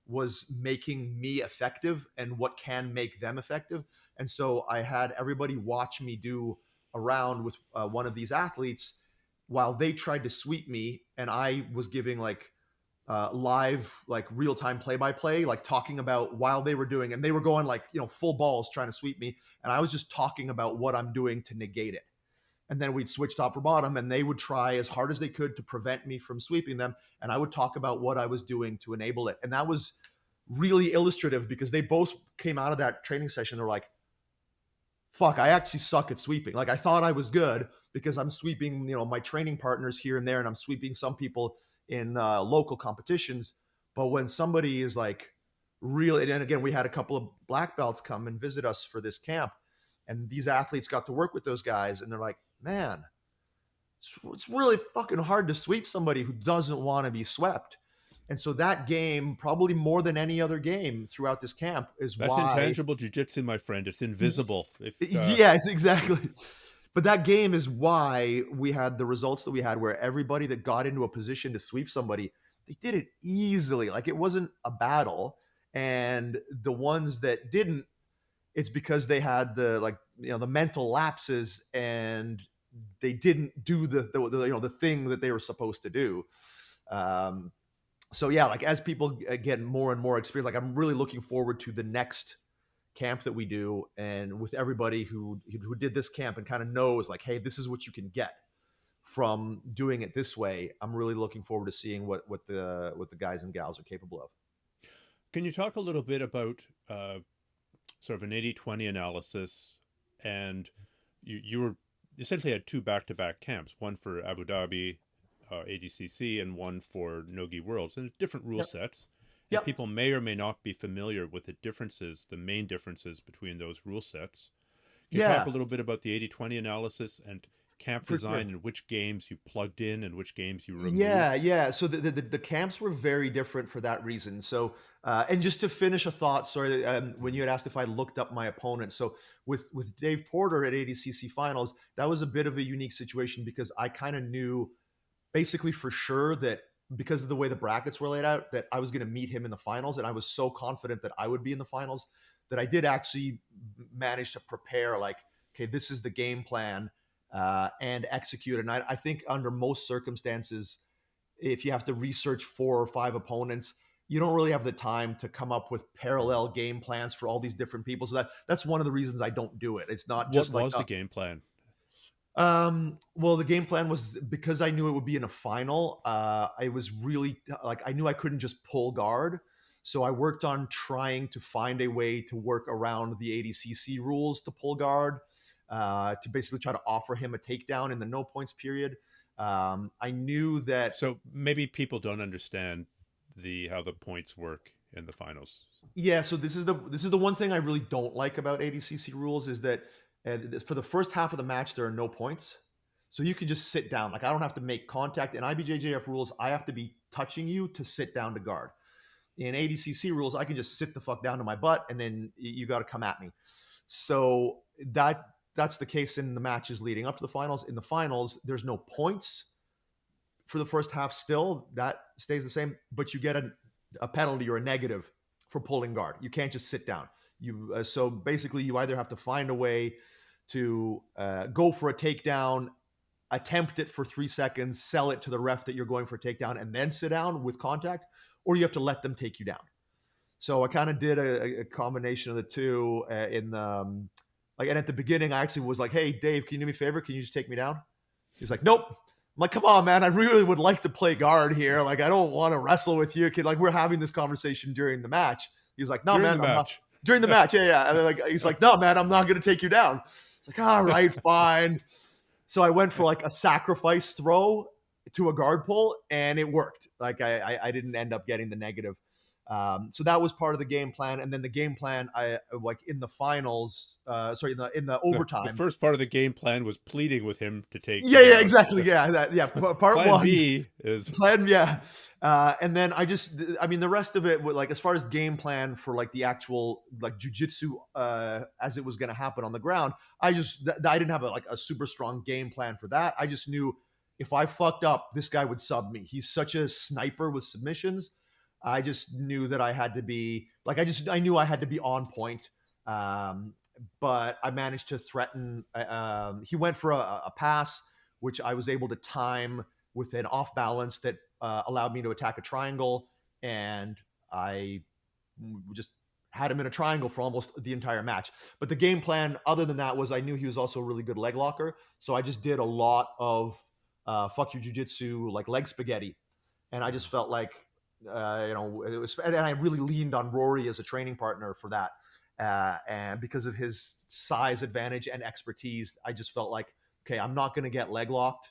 was making me effective and what can make them effective. And so I had everybody watch me do a round with one of these athletes while they tried to sweep me, and I was giving like live, like real time play by play, like talking about while they were doing, and they were going like full balls trying to sweep me, and I was just talking about what I'm doing to negate it. And then we'd switch top for bottom, and they would try as hard as they could to prevent me from sweeping them, and I would talk about what I was doing to enable it. And that was really illustrative because they both came out of that training session, they're like, fuck, I actually suck at sweeping. Like I thought I was good because I'm sweeping my training partners here and there, and I'm sweeping some people in local competitions. But when somebody is like really, and again, we had a couple of black belts come and visit us for this camp, and these athletes got to work with those guys, and they're like, man, it's really fucking hard to sweep somebody who doesn't want to be swept. And so that game, probably more than any other game throughout this camp, is That's why intangible jiu-jitsu, my friend. It's invisible. yeah, it's exactly. But that game is why we had the results that we had, where everybody that got into a position to sweep somebody, they did it easily. Like it wasn't a battle. And the ones that didn't, it's because they had the mental lapses and they didn't do the thing that they were supposed to do. So yeah, like as people get more and more experience, like I'm really looking forward to the next camp that we do, and with everybody who did this camp and kind of knows like, hey, this is what you can get from doing it this way. I'm really looking forward to seeing what the guys and gals are capable of. Can you talk a little bit about sort of an 80-20 analysis? And you were essentially had two back-to-back camps, one for Abu Dhabi ADCC and one for No Gi Worlds, and different rule sets. And Yep. people may or may not be familiar with the main differences between those rule sets. Can you talk a little bit about the 80-20 analysis and camp design and which games you plugged in and which games you removed? Yeah. So the camps were very different for that reason. So and just to finish a thought, sorry, when you had asked if I looked up my opponent. So with Dave Porter at ADCC Finals, that was a bit of a unique situation because I kind of knew basically for sure that because of the way the brackets were laid out, that I was going to meet him in the finals. And I was so confident that I would be in the finals that I did actually manage to prepare like, okay, this is the game plan and execute. And I think under most circumstances, if you have to research 4 or 5 opponents, you don't really have the time to come up with parallel game plans for all these different people. So that's one of the reasons I don't do it. It's not What just like was the game plan? well, the game plan was because I knew it would be in a final. I was really like I knew I couldn't just pull guard, so I worked on trying to find a way to work around the ADCC rules to pull guard, to basically try to offer him a takedown in the no points period. I knew that So maybe people don't understand the how the points work in the finals. yeah. So this is the one thing I really don't like about ADCC rules is that for the first half of the match there are no points, so you can just sit down. Like I don't have to make contact. In IBJJF rules, I have to be touching you to sit down to guard. In ADCC rules, I can just sit the fuck down to my butt, and then you got to come at me. So that's the case in the matches leading up to the finals. In the finals, there's no points for the first half. Still, that stays the same, but you get a penalty or a negative for pulling guard. You can't just sit down. So basically, you either have to find a way to go for a takedown, attempt it for 3 seconds, sell it to the ref that you're going for a takedown, and then sit down with contact, or you have to let them take you down. So I kind of did a combination of the two in the like. And at the beginning, I actually was like, "Hey, Dave, can you do me a favor? Can you just take me down?" He's like, "Nope." I'm like, "Come on, man! I really would like to play guard here. Like, I don't want to wrestle with you, kid. Like, we're having this conversation during the match." He's like, "No, During man, the I'm not." match. During the match, yeah. And like, he's like, "No, man, I'm not going to take you down." It's like, "All right, fine." So I went for like a sacrifice throw to a guard pull, and it worked. Like I didn't end up getting the negative. So that was part of the game plan, and then the game plan, I like in the finals. Sorry, in the The overtime. first part of the game plan was pleading with him to take Yeah, you yeah, down. exactly. Yeah, part Plan one. B is Plan, yeah. And then I mean, the rest of it, like as far as game plan for like the actual like jujitsu, as it was going to happen on the ground, I didn't have like a super strong game plan for that. I just knew if I fucked up, this guy would sub me. He's such a sniper with submissions. I just knew that I had to be like I knew I had to be on point. But I managed to threaten. He went for a pass, which I was able to time with an off balance that allowed me to attack a triangle, and I just had him in a triangle for almost the entire match. But the game plan, other than that, was I knew he was also a really good leg locker, so I just did a lot of fuck your jujitsu, like leg spaghetti, and I just felt like it was, and I really leaned on Rory as a training partner for that. And because of his size advantage and expertise, I just felt like, okay, I'm not going to get leg locked.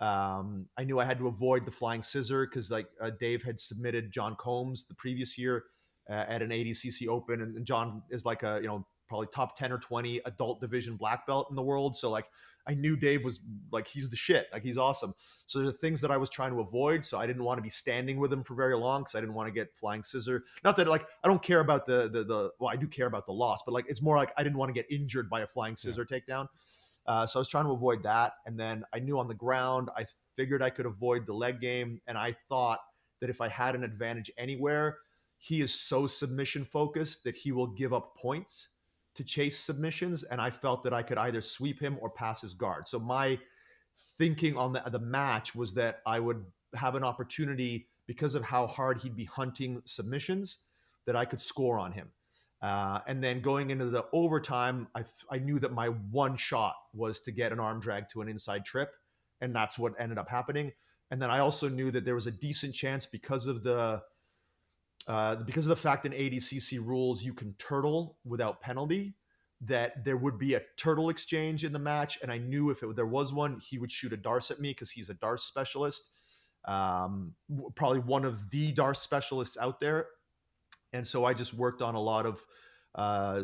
I knew I had to avoid the flying scissor because like Dave had submitted John Combs the previous year at an ADCC Open, and John is like a probably top 10 or 20 adult division black belt in the world. So like I knew Dave was like he's the shit, like he's awesome. So the things that I was trying to avoid, so I didn't want to be standing with him for very long because I didn't want to get flying scissor. Not that like I don't care about the well, I do care about the loss, but like it's more like I didn't want to get injured by a flying scissor takedown. So I was trying to avoid that. And then I knew on the ground, I figured I could avoid the leg game. And I thought that if I had an advantage anywhere, he is so submission focused that he will give up points to chase submissions. And I felt that I could either sweep him or pass his guard. So my thinking on the match was that I would have an opportunity because of how hard he'd be hunting submissions that I could score on him. And then going into the overtime, I knew that my one shot was to get an arm drag to an inside trip, and that's what ended up happening. And then I also knew that there was a decent chance because of the fact in ADCC rules you can turtle without penalty, that there would be a turtle exchange in the match. And I knew if there was one, he would shoot a darce at me because he's a darce specialist, probably one of the darce specialists out there. And so I just worked on a lot of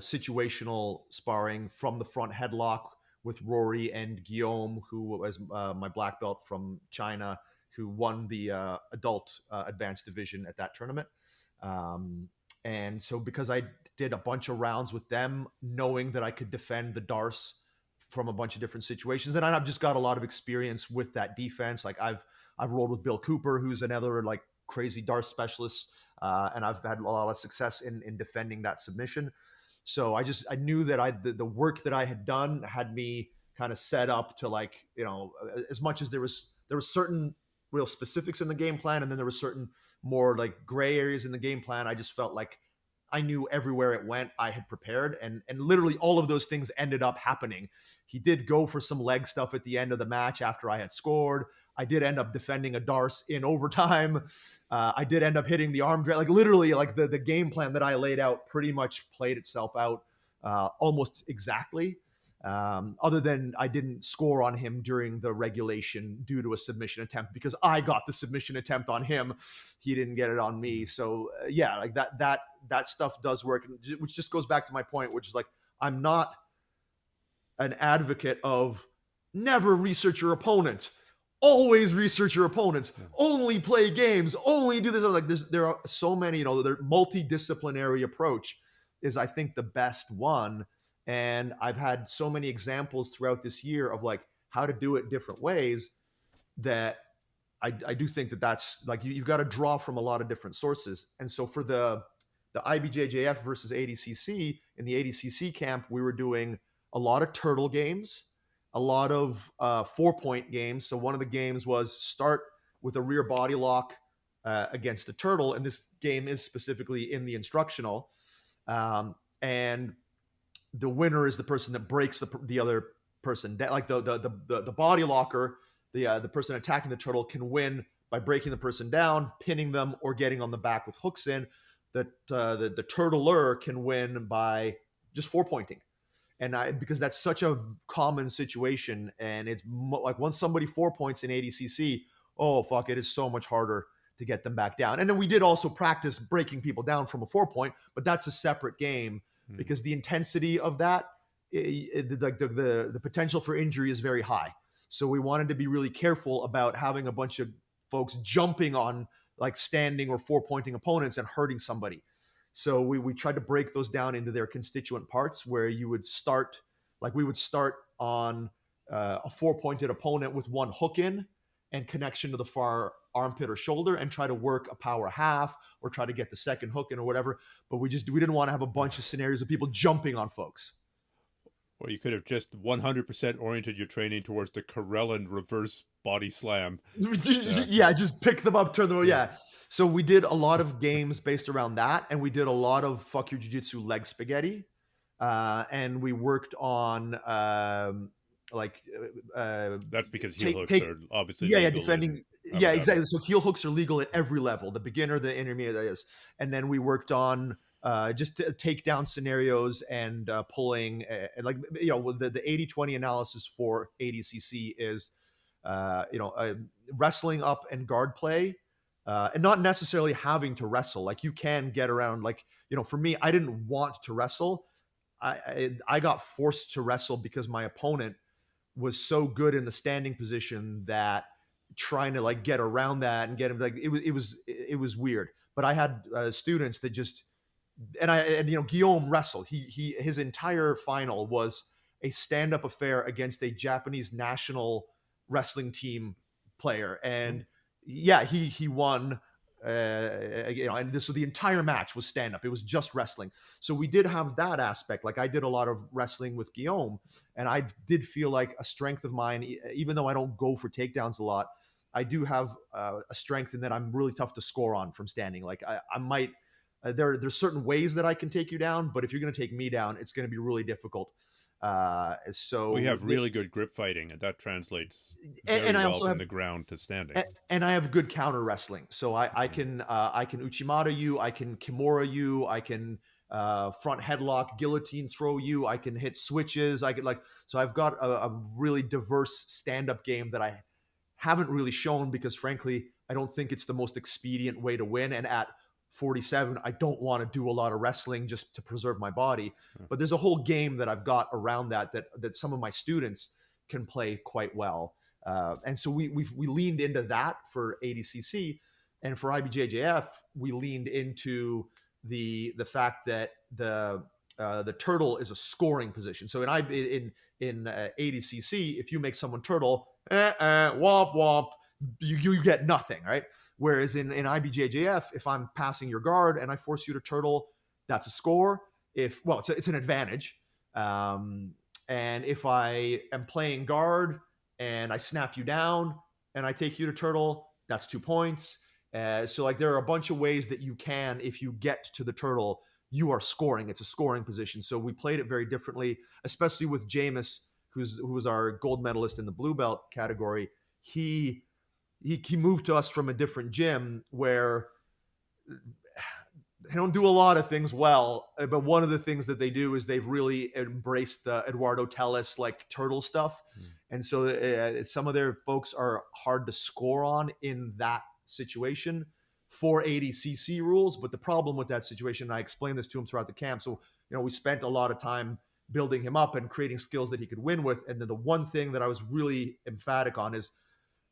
situational sparring from the front headlock with Rory and Guillaume, who was my black belt from China, who won the adult advanced division at that tournament. And so because I did a bunch of rounds with them, knowing that I could defend the darce from a bunch of different situations, and I've just got a lot of experience with that defense. Like I've rolled with Bill Cooper, who's another like crazy darce specialist. And I've had a lot of success in defending that submission. So I knew that the work that I had done had me kind of set up to like, as much as there was certain real specifics in the game plan, and then there were certain more like gray areas in the game plan. I just felt like I knew everywhere it went, I had prepared, and literally all of those things ended up happening. He did go for some leg stuff at the end of the match after I had scored. I did end up defending a Darce in overtime. I did end up hitting the arm drag. Like literally, like the game plan that I laid out pretty much played itself out almost exactly. Other than I didn't score on him during the regulation due to a submission attempt because I got the submission attempt on him. He didn't get it on me. So yeah, like that stuff does work, which just goes back to my point, which is like I'm not an advocate of never research your opponent. Always research your opponents. Only play games. Only do this. Like there are so many. The multidisciplinary approach is, I think, the best one. And I've had so many examples throughout this year of like how to do it different ways that I do think that's like you've got to draw from a lot of different sources. And so for the IBJJF versus ADCC, in the ADCC camp, we were doing a lot of turtle games, a lot of 4-point games. So one of the games was start with a rear body lock against the turtle. And this game is specifically in the instructional. And the winner is the person that breaks the other person down. Like the body locker, the person attacking the turtle can win by breaking the person down, pinning them, or getting on the back with hooks in. The turtler can win by just 4-pointing. And because that's such a common situation, and it's like once somebody 4 points in ADCC, oh fuck, it is so much harder to get them back down. And then we did also practice breaking people down from a 4-point, but that's a separate game because the intensity of that, the potential for injury is very high. So we wanted to be really careful about having a bunch of folks jumping on like standing or 4-pointing opponents and hurting somebody. So we tried to break those down into their constituent parts, where you would start, like we would start on a 4-pointed opponent with one hook in and connection to the far armpit or shoulder, and try to work a power half or try to get the second hook in or whatever. But we didn't want to have a bunch of scenarios of people jumping on folks. Or you could have just 100% oriented your training towards the Karelin reverse body slam. Yeah, just pick them up, turn them over. Yeah. So we did a lot of games based around that, and we did a lot of fuck your jiu-jitsu leg spaghetti. And we worked on that's because heel hooks are obviously legal. Defending. Yeah, exactly. So heel hooks are legal at every level, the beginner, the intermediate, and then we worked on just takedown scenarios and pulling, and like the 80-20 analysis for ADCC is wrestling up and guard play, and not necessarily having to wrestle. Like you can get around. Like for me, I didn't want to wrestle. I got forced to wrestle because my opponent was so good in the standing position that trying to like get around that and get him, like it was weird. But I had students that just. And Guillaume wrestled. His entire final was a stand-up affair against a Japanese national wrestling team player, and yeah, he won. And so the entire match was stand-up. It was just wrestling. So we did have that aspect. Like I did a lot of wrestling with Guillaume, and I did feel like a strength of mine, even though I don't go for takedowns a lot, I do have a strength in that I'm really tough to score on from standing. Like I might. There's certain ways that I can take you down, but if you're going to take me down, it's going to be really difficult. So we have really good grip fighting, and that translates very well from the ground to standing. And I have good counter wrestling, so I can Uchimata you, I can Kimura you, I can front headlock, guillotine throw you, I can hit switches, I can so I've got a really diverse stand-up game that I haven't really shown because frankly I don't think it's the most expedient way to win, and at 47, I don't want to do a lot of wrestling just to preserve my body. But there's a whole game that I've got around that some of my students can play quite well. And so we leaned into that for ADCC, and for IBJJF we leaned into the fact that the turtle is a scoring position. So in ADCC, if you make someone turtle, womp womp, you get nothing, right? Whereas in IBJJF, if I'm passing your guard and I force you to turtle, that's a score. It's an advantage. And if I am playing guard and I snap you down and I take you to turtle, that's 2 points. So like there are a bunch of ways that you can, if you get to the turtle, you are scoring. It's a scoring position. So we played it very differently, especially with Jameis, who was our gold medalist in the blue belt category. He moved to us from a different gym where they don't do a lot of things well, but one of the things that they do is they've really embraced the Eduardo Telles like turtle stuff. And so some of their folks are hard to score on in that situation for ADCC rules. But the problem with that situation, and I explained this to him throughout the camp. So, we spent a lot of time building him up and creating skills that he could win with. And then the one thing that I was really emphatic on is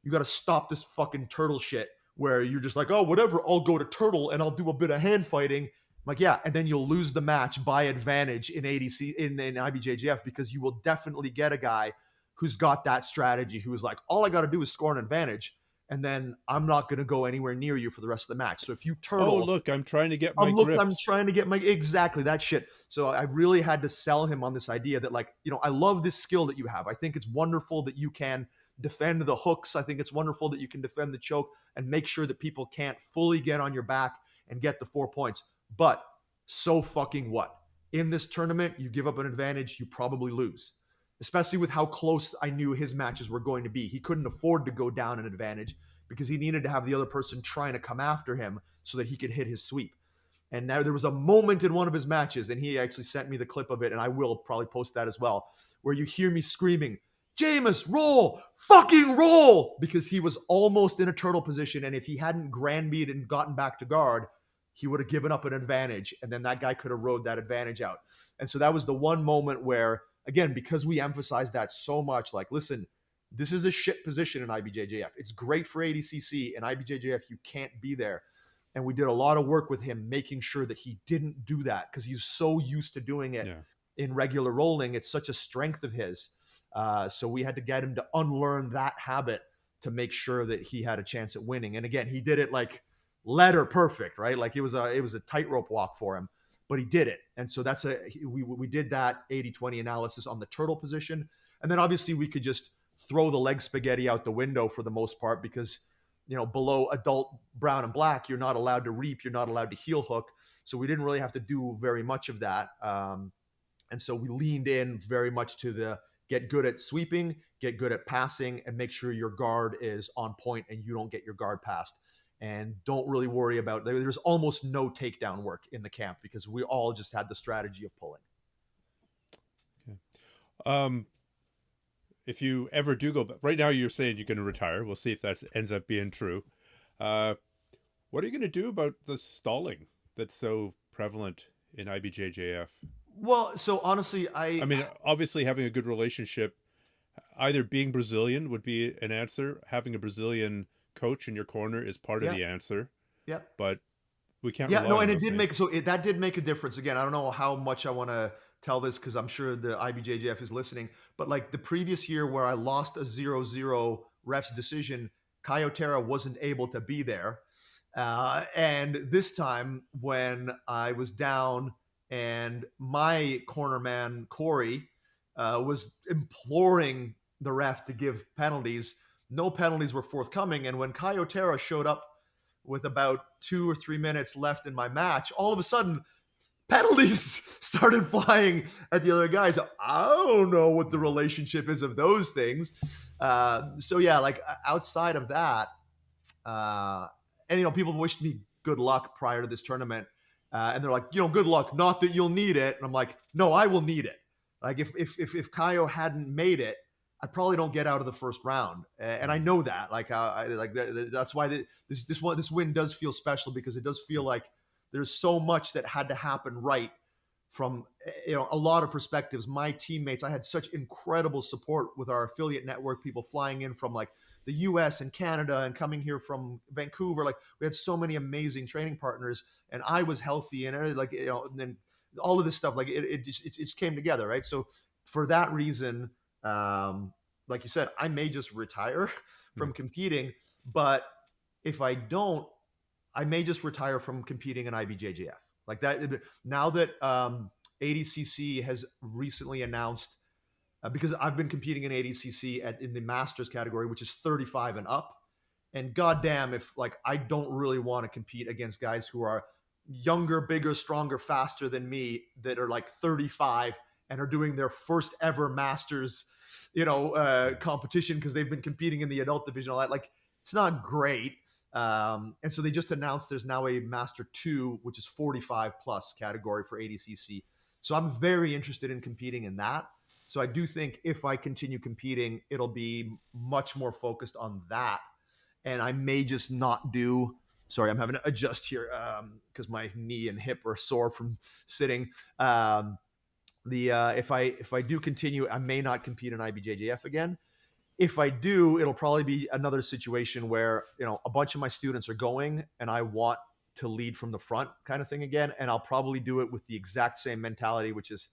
you got to stop this fucking turtle shit where you're just like, oh, whatever, I'll go to turtle and I'll do a bit of hand fighting. I'm like, yeah, and then you'll lose the match by advantage in ADC in IBJJF because you will definitely get a guy who's got that strategy, who is like, all I got to do is score an advantage, and then I'm not going to go anywhere near you for the rest of the match. So if you turtle, oh look, I'm trying to get my grips. I'm trying to get my exactly that shit. So I really had to sell him on this idea that like, I love this skill that you have. I think it's wonderful that you can defend the hooks. I think it's wonderful that you can defend the choke and make sure that people can't fully get on your back and get the 4 points. But so fucking what? In this tournament, you give up an advantage, you probably lose. Especially with how close I knew his matches were going to be. He couldn't afford to go down an advantage because he needed to have the other person trying to come after him so that he could hit his sweep. And now there was a moment in one of his matches, and he actually sent me the clip of it, and I will probably post that as well, where you hear me screaming, Jameis, roll, fucking roll, because he was almost in a turtle position, and if he hadn't grand beat and gotten back to guard, he would have given up an advantage, and then that guy could have rode that advantage out. And so that was the one moment where, again, because we emphasized that so much, like, listen, this is a shit position in IBJJF. It's great for ADCC, and IBJJF, you can't be there. And we did a lot of work with him, making sure that he didn't do that because he's so used to doing it in regular rolling. It's such a strength of his. So we had to get him to unlearn that habit to make sure that he had a chance at winning. And again, he did it like letter perfect, right? Like it was a tightrope walk for him, but he did it. And so we did that 80-20 analysis on the turtle position. And then obviously we could just throw the leg spaghetti out the window for the most part because, below adult brown and black, you're not allowed to reap, you're not allowed to heel hook. So we didn't really have to do very much of that. And so we leaned in very much to the get good at sweeping, get good at passing, and make sure your guard is on point and you don't get your guard passed. And don't really worry about, there's almost no takedown work in the camp because we all just had the strategy of pulling. Okay. If you ever do go back, right now you're saying you're going to retire. We'll see if that ends up being true. What are you going to do about the stalling that's so prevalent in IBJJF? Well, so honestly, I mean, obviously having a good relationship, either being Brazilian would be an answer. Having a Brazilian coach in your corner is part of the answer. Yeah. But we can't. Yeah, no, and it did make, that did make a difference. Again, I don't know how much I want to tell this because I'm sure the IBJJF is listening, but like the previous year where I lost a 0-0 ref's decision, Cayotera wasn't able to be there. And this time when I was down and my corner man, Corey, was imploring the ref to give penalties, no penalties were forthcoming. And when Cayotera showed up with about 2 or 3 minutes left in my match, all of a sudden, penalties started flying at the other guys. I don't know what the relationship is of those things. So yeah, like outside of that, and people wished me good luck prior to this tournament, and they're like, good luck, not that you'll need it. And I'm like, no, I will need it. Like if Kaio hadn't made it, I probably don't get out of the first round, and I know that. That's why this win does feel special because it does feel like there's so much that had to happen right from a lot of perspectives. My teammates, I had such incredible support with our affiliate network, people flying in from like the US and Canada and coming here from Vancouver. Like we had so many amazing training partners, and I was healthy, and and then all of this stuff, like it just came together, right? So for that reason, like you said, I may just retire from competing, but if I don't, I may just retire from competing in IBJJF. Like that, now that ADCC has recently announced, because I've been competing in ADCC in the Masters category, which is 35 and up. And goddamn, if like I don't really want to compete against guys who are younger, bigger, stronger, faster than me that are like 35 and are doing their first ever masters, competition because they've been competing in the adult division. All that, like, it's not great. And so they just announced there's now a Master 2, which is 45 plus category for ADCC. So I'm very interested in competing in that. So I do think if I continue competing, it'll be much more focused on that. And I may just not do. Sorry, I'm having to adjust here because my knee and hip are sore from sitting. If I do continue, I may not compete in IBJJF again. If I do, it'll probably be another situation where a bunch of my students are going, and I want to lead from the front, kind of thing again. And I'll probably do it with the exact same mentality, which is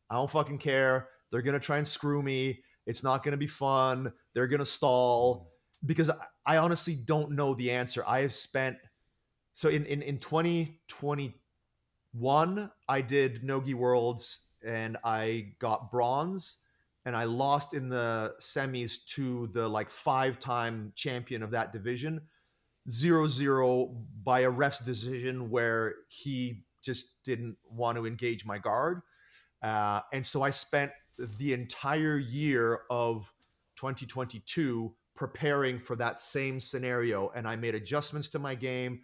I don't fucking care. They're gonna try and screw me. It's not gonna be fun. They're gonna stall because I honestly don't know the answer. I have spent in 2021, I did No Gi Worlds and I got bronze, and I lost in the semis to the like 5-time champion of that division, 0-0 by a ref's decision where he just didn't want to engage my guard. And so I spent the entire year of 2022 preparing for that same scenario. And I made adjustments to my game.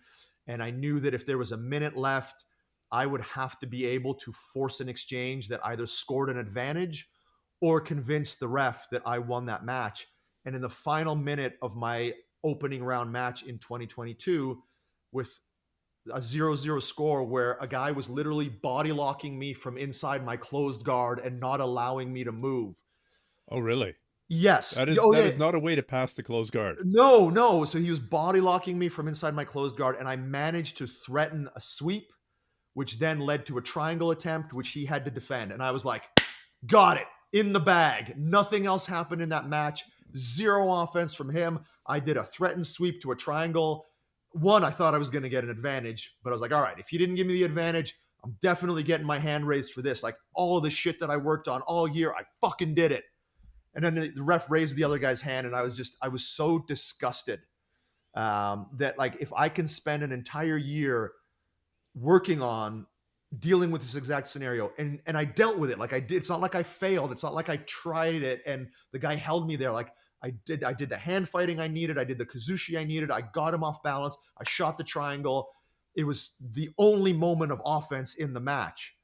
And I knew that if there was a minute left, I would have to be able to force an exchange that either scored an advantage or convinced the ref that I won that match. And in the final minute of my opening round match in 2022, with a 0-0 score where a guy was literally body locking me from inside my closed guard and not allowing me to move. Oh, really? Yes. That is Oh, that yeah. is not a way to pass the closed guard. No. So he was body locking me from inside my closed guard, and I managed to threaten a sweep, which then led to a triangle attempt, which he had to defend. And I was like, got it, in the bag. Nothing else happened in that match. Zero offense from him. I did a threatened sweep to a triangle. One, I thought I was going to get an advantage, but I was like, all right, if you didn't give me the advantage, I'm definitely getting my hand raised for this. Like, all of the shit that I worked on all year, I fucking did it. And then the ref raised the other guy's hand, and I was so disgusted that, like, if I can spend an entire year working on dealing with this exact scenario, and I dealt with it, like I did. It's not like I failed. It's not like I tried it and the guy held me there. Like, I did the hand fighting I needed. I did the kazushi I needed. I got him off balance. I shot the triangle. It was the only moment of offense in the match,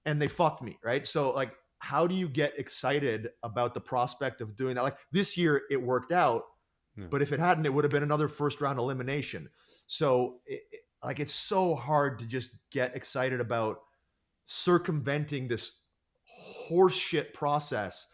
and they fucked me, right? So, like, how do you get excited about the prospect of doing that? Like, this year it worked out, but if it hadn't, it would have been another first round elimination. So it's so hard to just get excited about circumventing this horseshit process.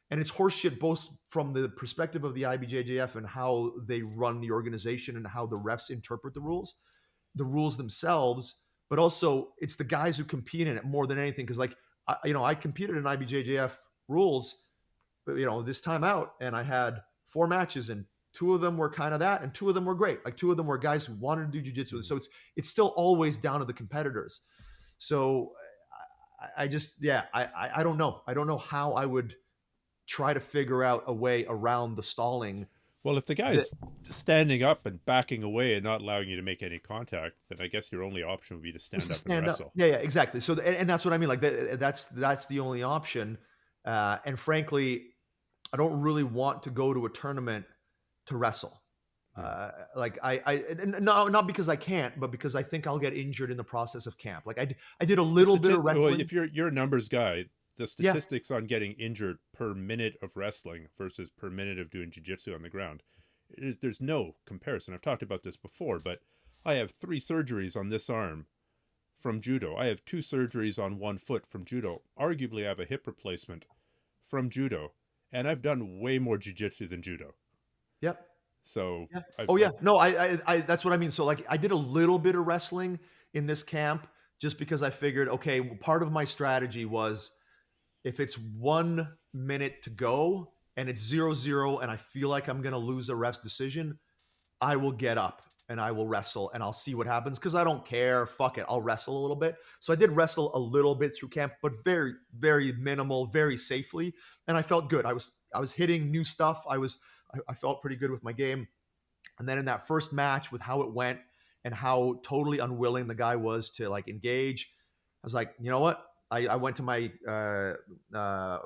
And it's horseshit both from the perspective of the IBJJF and how they run the organization and how the refs interpret the rules themselves, but also it's the guys who compete in it more than anything. Because, like, I competed in IBJJF rules, this time out, and I had 4 matches, and 2 of them were kind of that, and 2 of them were great. Like, 2 of them were guys who wanted to do jiu-jitsu. So it's still always down to the competitors. So I don't know. I don't know how I would try to figure out a way around the stalling. Well, if the guy's standing up and backing away and not allowing you to make any contact, then I guess your only option would be to stand up and wrestle. Yeah, exactly. So, and that's what I mean. Like, that's the only option. And frankly, I don't really want to go to a tournament to wrestle. Not because I can't, but because I think I'll get injured in the process of camp. Like, I did a little bit of wrestling. Well, if you're a numbers guy, the statistics on getting injured per minute of wrestling versus per minute of doing jiu-jitsu on the ground, there's no comparison. I've talked about this before, but I have 3 surgeries on this arm from judo. I have 2 surgeries on one foot from judo. Arguably, I have a hip replacement from judo, and I've done way more jiu-jitsu than judo. Yep. So no, I that's what I mean. So, like, I did a little bit of wrestling in this camp just because I figured, okay, part of my strategy was, if it's 1 minute to go and it's 0-0 and I feel like I'm going to lose a ref's decision, I will get up and I will wrestle and I'll see what happens, because I don't care. Fuck it. I'll wrestle a little bit. So I did wrestle a little bit through camp, but very, very minimal, very safely. And I felt good. I was hitting new stuff. I felt pretty good with my game. And then in that first match, with how it went and how totally unwilling the guy was to like engage, I was like, you know what? I went to my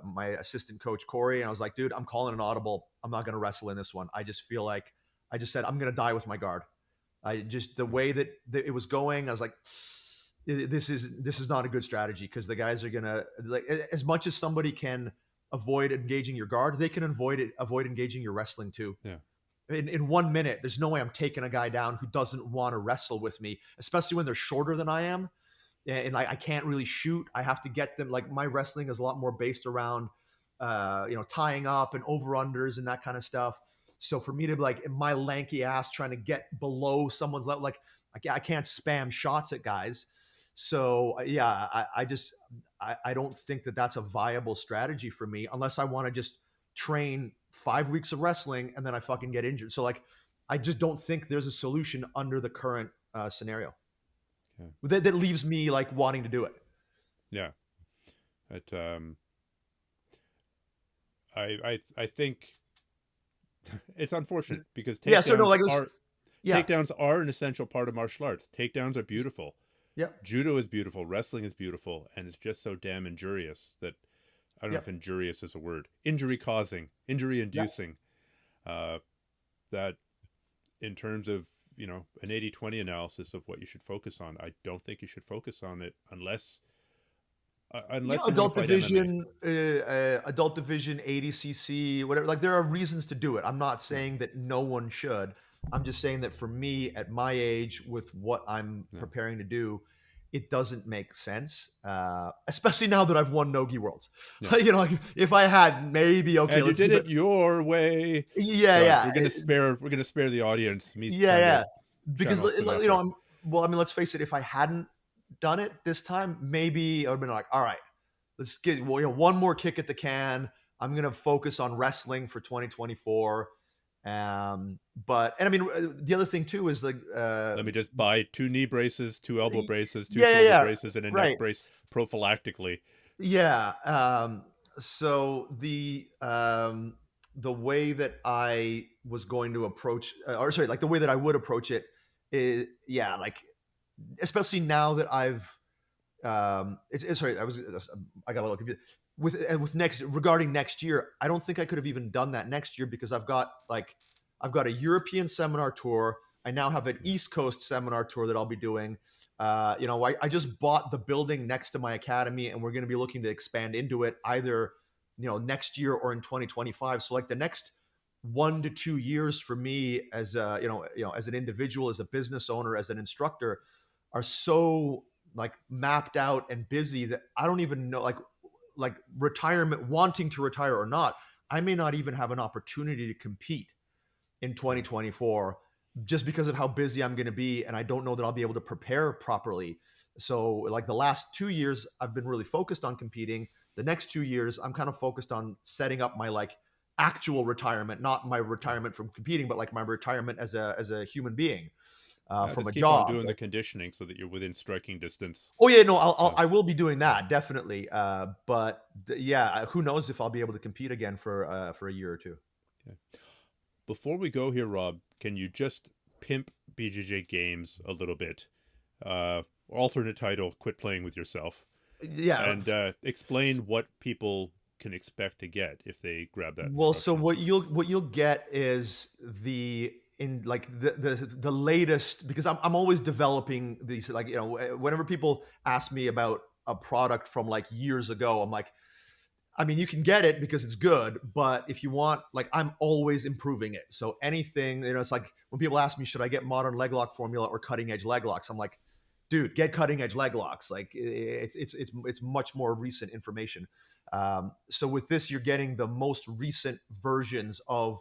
my assistant coach Corey, and I was like, dude, I'm calling an audible. I'm not going to wrestle in this one. I just feel like I just said I'm going to die with my guard. I just the way that it was going, I was like, this is not a good strategy, because the guys are gonna, like, as much as somebody can avoid engaging your guard, they can avoid engaging your wrestling too. Yeah. In 1 minute, there's no way I'm taking a guy down who doesn't want to wrestle with me, especially when they're shorter than I am. And I can't really shoot. I have to get them. Like, my wrestling is a lot more based around, tying up and over unders and that kind of stuff. So for me to be like, my lanky ass trying to get below someone's level, like, I can't spam shots at guys. So yeah, I don't think that that's a viable strategy for me, unless I want to just train 5 weeks of wrestling and then I fucking get injured. So like, I just don't think there's a solution under the current scenario that leaves me like wanting to do it. Yeah. But I think it's unfortunate because Yeah. So no, like, takedowns are an essential part of martial arts. Takedowns are beautiful. Yeah. Judo is beautiful. Wrestling is beautiful, and it's just so damn injurious that I don't know if injurious is a word. Injury causing, injury inducing. That in terms of, an 80-20 analysis of what you should focus on, I don't think you should focus on it unless adult division, ADCC, whatever. Like, there are reasons to do it. I'm not saying that no one should. I'm just saying that for me, at my age, with what I'm preparing to do, it doesn't make sense. Especially now that I've won No Gi Worlds. Yeah. Like, if I had, maybe, okay, and you did it your way. Yeah. We're gonna spare the audience. Because let's face it. If I hadn't done it this time, maybe I would have been like, all right, let's get one more kick at the can. I'm gonna focus on wrestling for 2024. But I mean, the other thing too is like, let me just buy 2 knee braces, 2 elbow braces, 2 shoulder braces, and a neck brace prophylactically. Yeah. So the way that I was going to approach, the way that I would approach it is, like, especially now that I've, I got a little confused with regarding next year. I don't think I could have even done that next year, because I've got a European seminar tour. I now have an East Coast seminar tour that I'll be doing. I just bought the building next to my academy, and we're going to be looking to expand into it either, next year or in 2025. So like, the next 1 to 2 years for me as as an individual, as a business owner, as an instructor, are so like mapped out and busy that I don't even know, like retirement, wanting to retire or not, I may not even have an opportunity to compete in 2024, just because of how busy I'm going to be. And I don't know that I'll be able to prepare properly. So like, the last 2 years, I've been really focused on competing. The next 2 years, I'm kind of focused on setting up my like actual retirement, not my retirement from competing, but like my retirement as a human being. From a keep job, on doing the conditioning so that you're within striking distance. Oh yeah, no, I will be doing that, definitely. But who knows if I'll be able to compete again for a year or two. Okay. Before we go here, Rob, can you just pimp BJJ games a little bit? Alternate title: Quit Playing with Yourself. Yeah, and explain what people can expect to get if they grab that. Well, so what you'll get is the latest, because I'm always developing these, like, whenever people ask me about a product from like years ago, I'm like, I mean, you can get it because it's good, but if you want, like, I'm always improving it. So anything, it's like when people ask me, should I get modern leg lock formula or cutting edge leg locks? I'm like, dude, get cutting edge leg locks. Like, it's much more recent information. So with this, you're getting the most recent versions of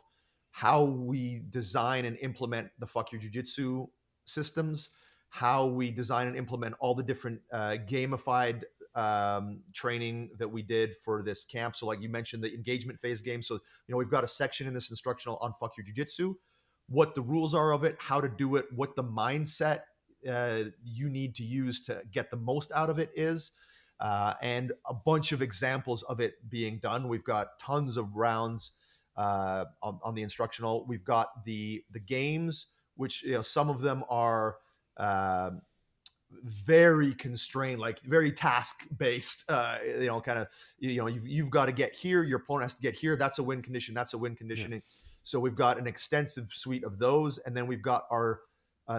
how we design and implement the Fuck Your Jiu-Jitsu systems, how we design and implement all the different gamified training that we did for this camp. So like you mentioned, the engagement phase game. So, we've got a section in this instructional on Fuck Your Jiu-Jitsu, what the rules are of it, how to do it, what the mindset you need to use to get the most out of it is, and a bunch of examples of it being done. We've got tons of rounds on the instructional. We've got the games, which some of them are uh, very constrained, like very task based. Kind of you've got to get here, your opponent has to get here. That's a win condition. That's a win Yeah. conditioning. So we've got an extensive suite of those, and then we've got our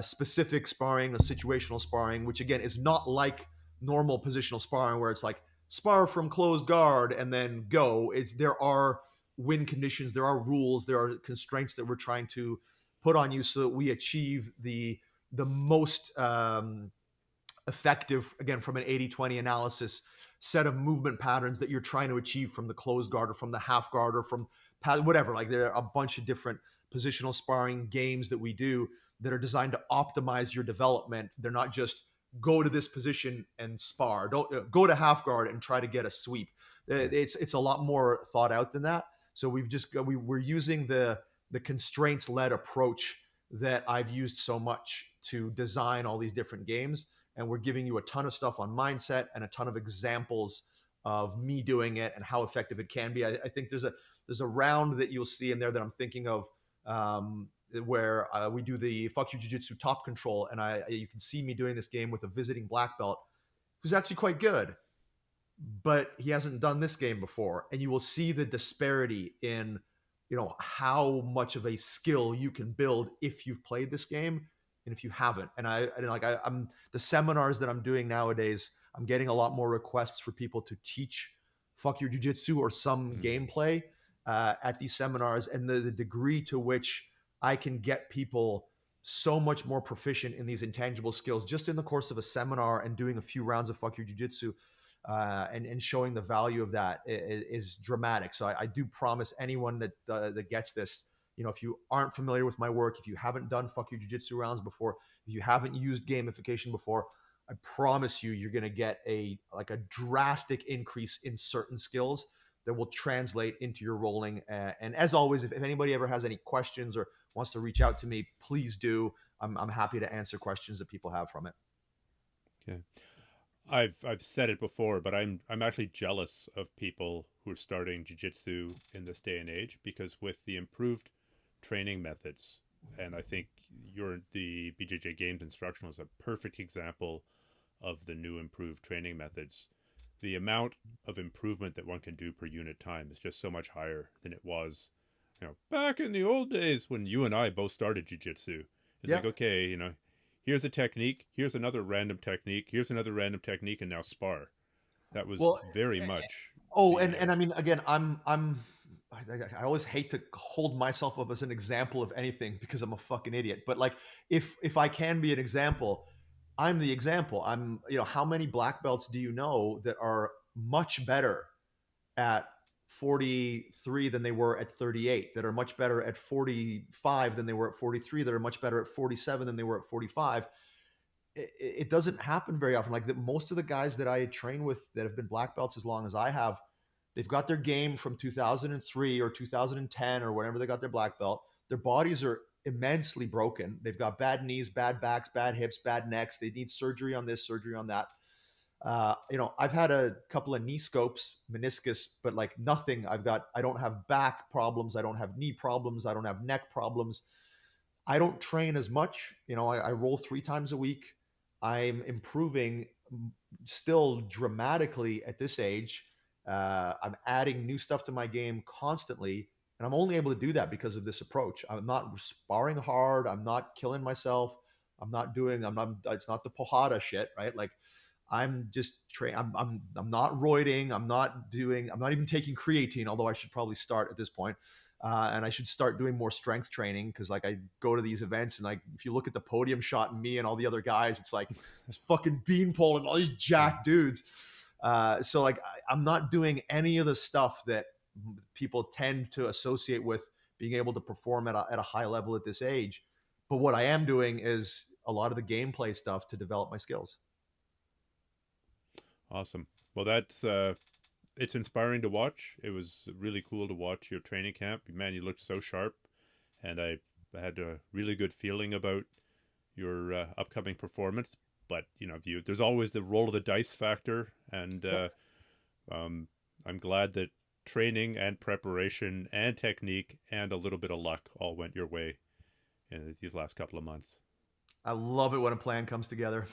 specific sparring, a situational sparring, which again is not like normal positional sparring where it's like spar from closed guard and then go. There are win conditions, there are rules, there are constraints that we're trying to put on you so that we achieve the most effective, again, from an 80-20 analysis, set of movement patterns that you're trying to achieve from the closed guard or from the half guard or from whatever. Like there are a bunch of different positional sparring games that we do that are designed to optimize your development. They're not just go to this position and spar. Don't go to half guard and try to get a sweep. It's a lot more thought out than that. So we're using the constraints led approach that I've used so much to design all these different games, and we're giving you a ton of stuff on mindset and a ton of examples of me doing it and how effective it can be. I think there's a round that you'll see in there that I'm thinking of, where we do the fuck you jiu-jitsu top control, and you can see me doing this game with a visiting black belt who's actually quite good, but he hasn't done this game before, and you will see the disparity in how much of a skill you can build if you've played this game and if you haven't. I'm the seminars that I'm doing nowadays, I'm getting a lot more requests for people to teach fuck your jiu-jitsu or some gameplay at these seminars, and the degree to which I can get people so much more proficient in these intangible skills just in the course of a seminar and doing a few rounds of fuck your jiu-jitsu, and showing the value of that is dramatic. So I do promise anyone that gets this, if you aren't familiar with my work, if you haven't done fuck your jiu-jitsu rounds before, if you haven't used gamification before, I promise you're going to get a drastic increase in certain skills that will translate into your rolling. And as always, if anybody ever has any questions or wants to reach out to me, please do. I'm happy to answer questions that people have from it. Okay. I've said it before, but I'm actually jealous of people who are starting jiu-jitsu in this day and age, because with the improved training methods, and I think the BJJ Games instructional is a perfect example of the new improved training methods. The amount of improvement that one can do per unit time is just so much higher than it was, back in the old days when you and I both started jiu-jitsu. It's Yeah. like, okay, here's a technique, here's another random technique, here's another random technique, and now spar. That was Well, very much and I mean, again, I always hate to hold myself up as an example of anything because I'm a fucking idiot. But like, if I can be an example, I'm the example. How many black belts do you know that are much better at 43 than they were at 38, that are much better at 45 than they were at 43, that are much better at 47 than they were at 45? It doesn't happen very often. Like most of the guys that I train with that have been black belts as long as I have, they've got their game from 2003 or 2010 or whenever they got their black belt. Their bodies are immensely broken. They've got bad knees, bad backs, bad hips, bad necks. They need surgery on this, surgery on that. I've had a couple of knee scopes, meniscus, but like nothing. I don't have back problems. I don't have knee problems. I don't have neck problems. I don't train as much. I roll 3 times a week. I'm improving still dramatically at this age. I'm adding new stuff to my game constantly, and I'm only able to do that because of this approach. I'm not sparring hard. I'm not killing myself. I'm not doing. I'm not. It's not the Pohada shit, right? Like I'm just train. I'm not roiding. I'm not doing. I'm not even taking creatine. Although I should probably start at this point. And I should start doing more strength training, because like I go to these events and like if you look at the podium shot and me and all the other guys, it's like it's fucking beanpole and all these jacked dudes. So like I'm not doing any of the stuff that people tend to associate with being able to perform at a high level at this age. But what I am doing is a lot of the gameplay stuff to develop my skills. awesome. Well, it's inspiring to watch. It was really cool to watch your training camp. Man, you looked so sharp, and I had a really good feeling about your upcoming performance. But there's always the roll of the dice factor, and I'm glad that training and preparation and technique and a little bit of luck all went your way in these last couple of months. I love it when a plan comes together.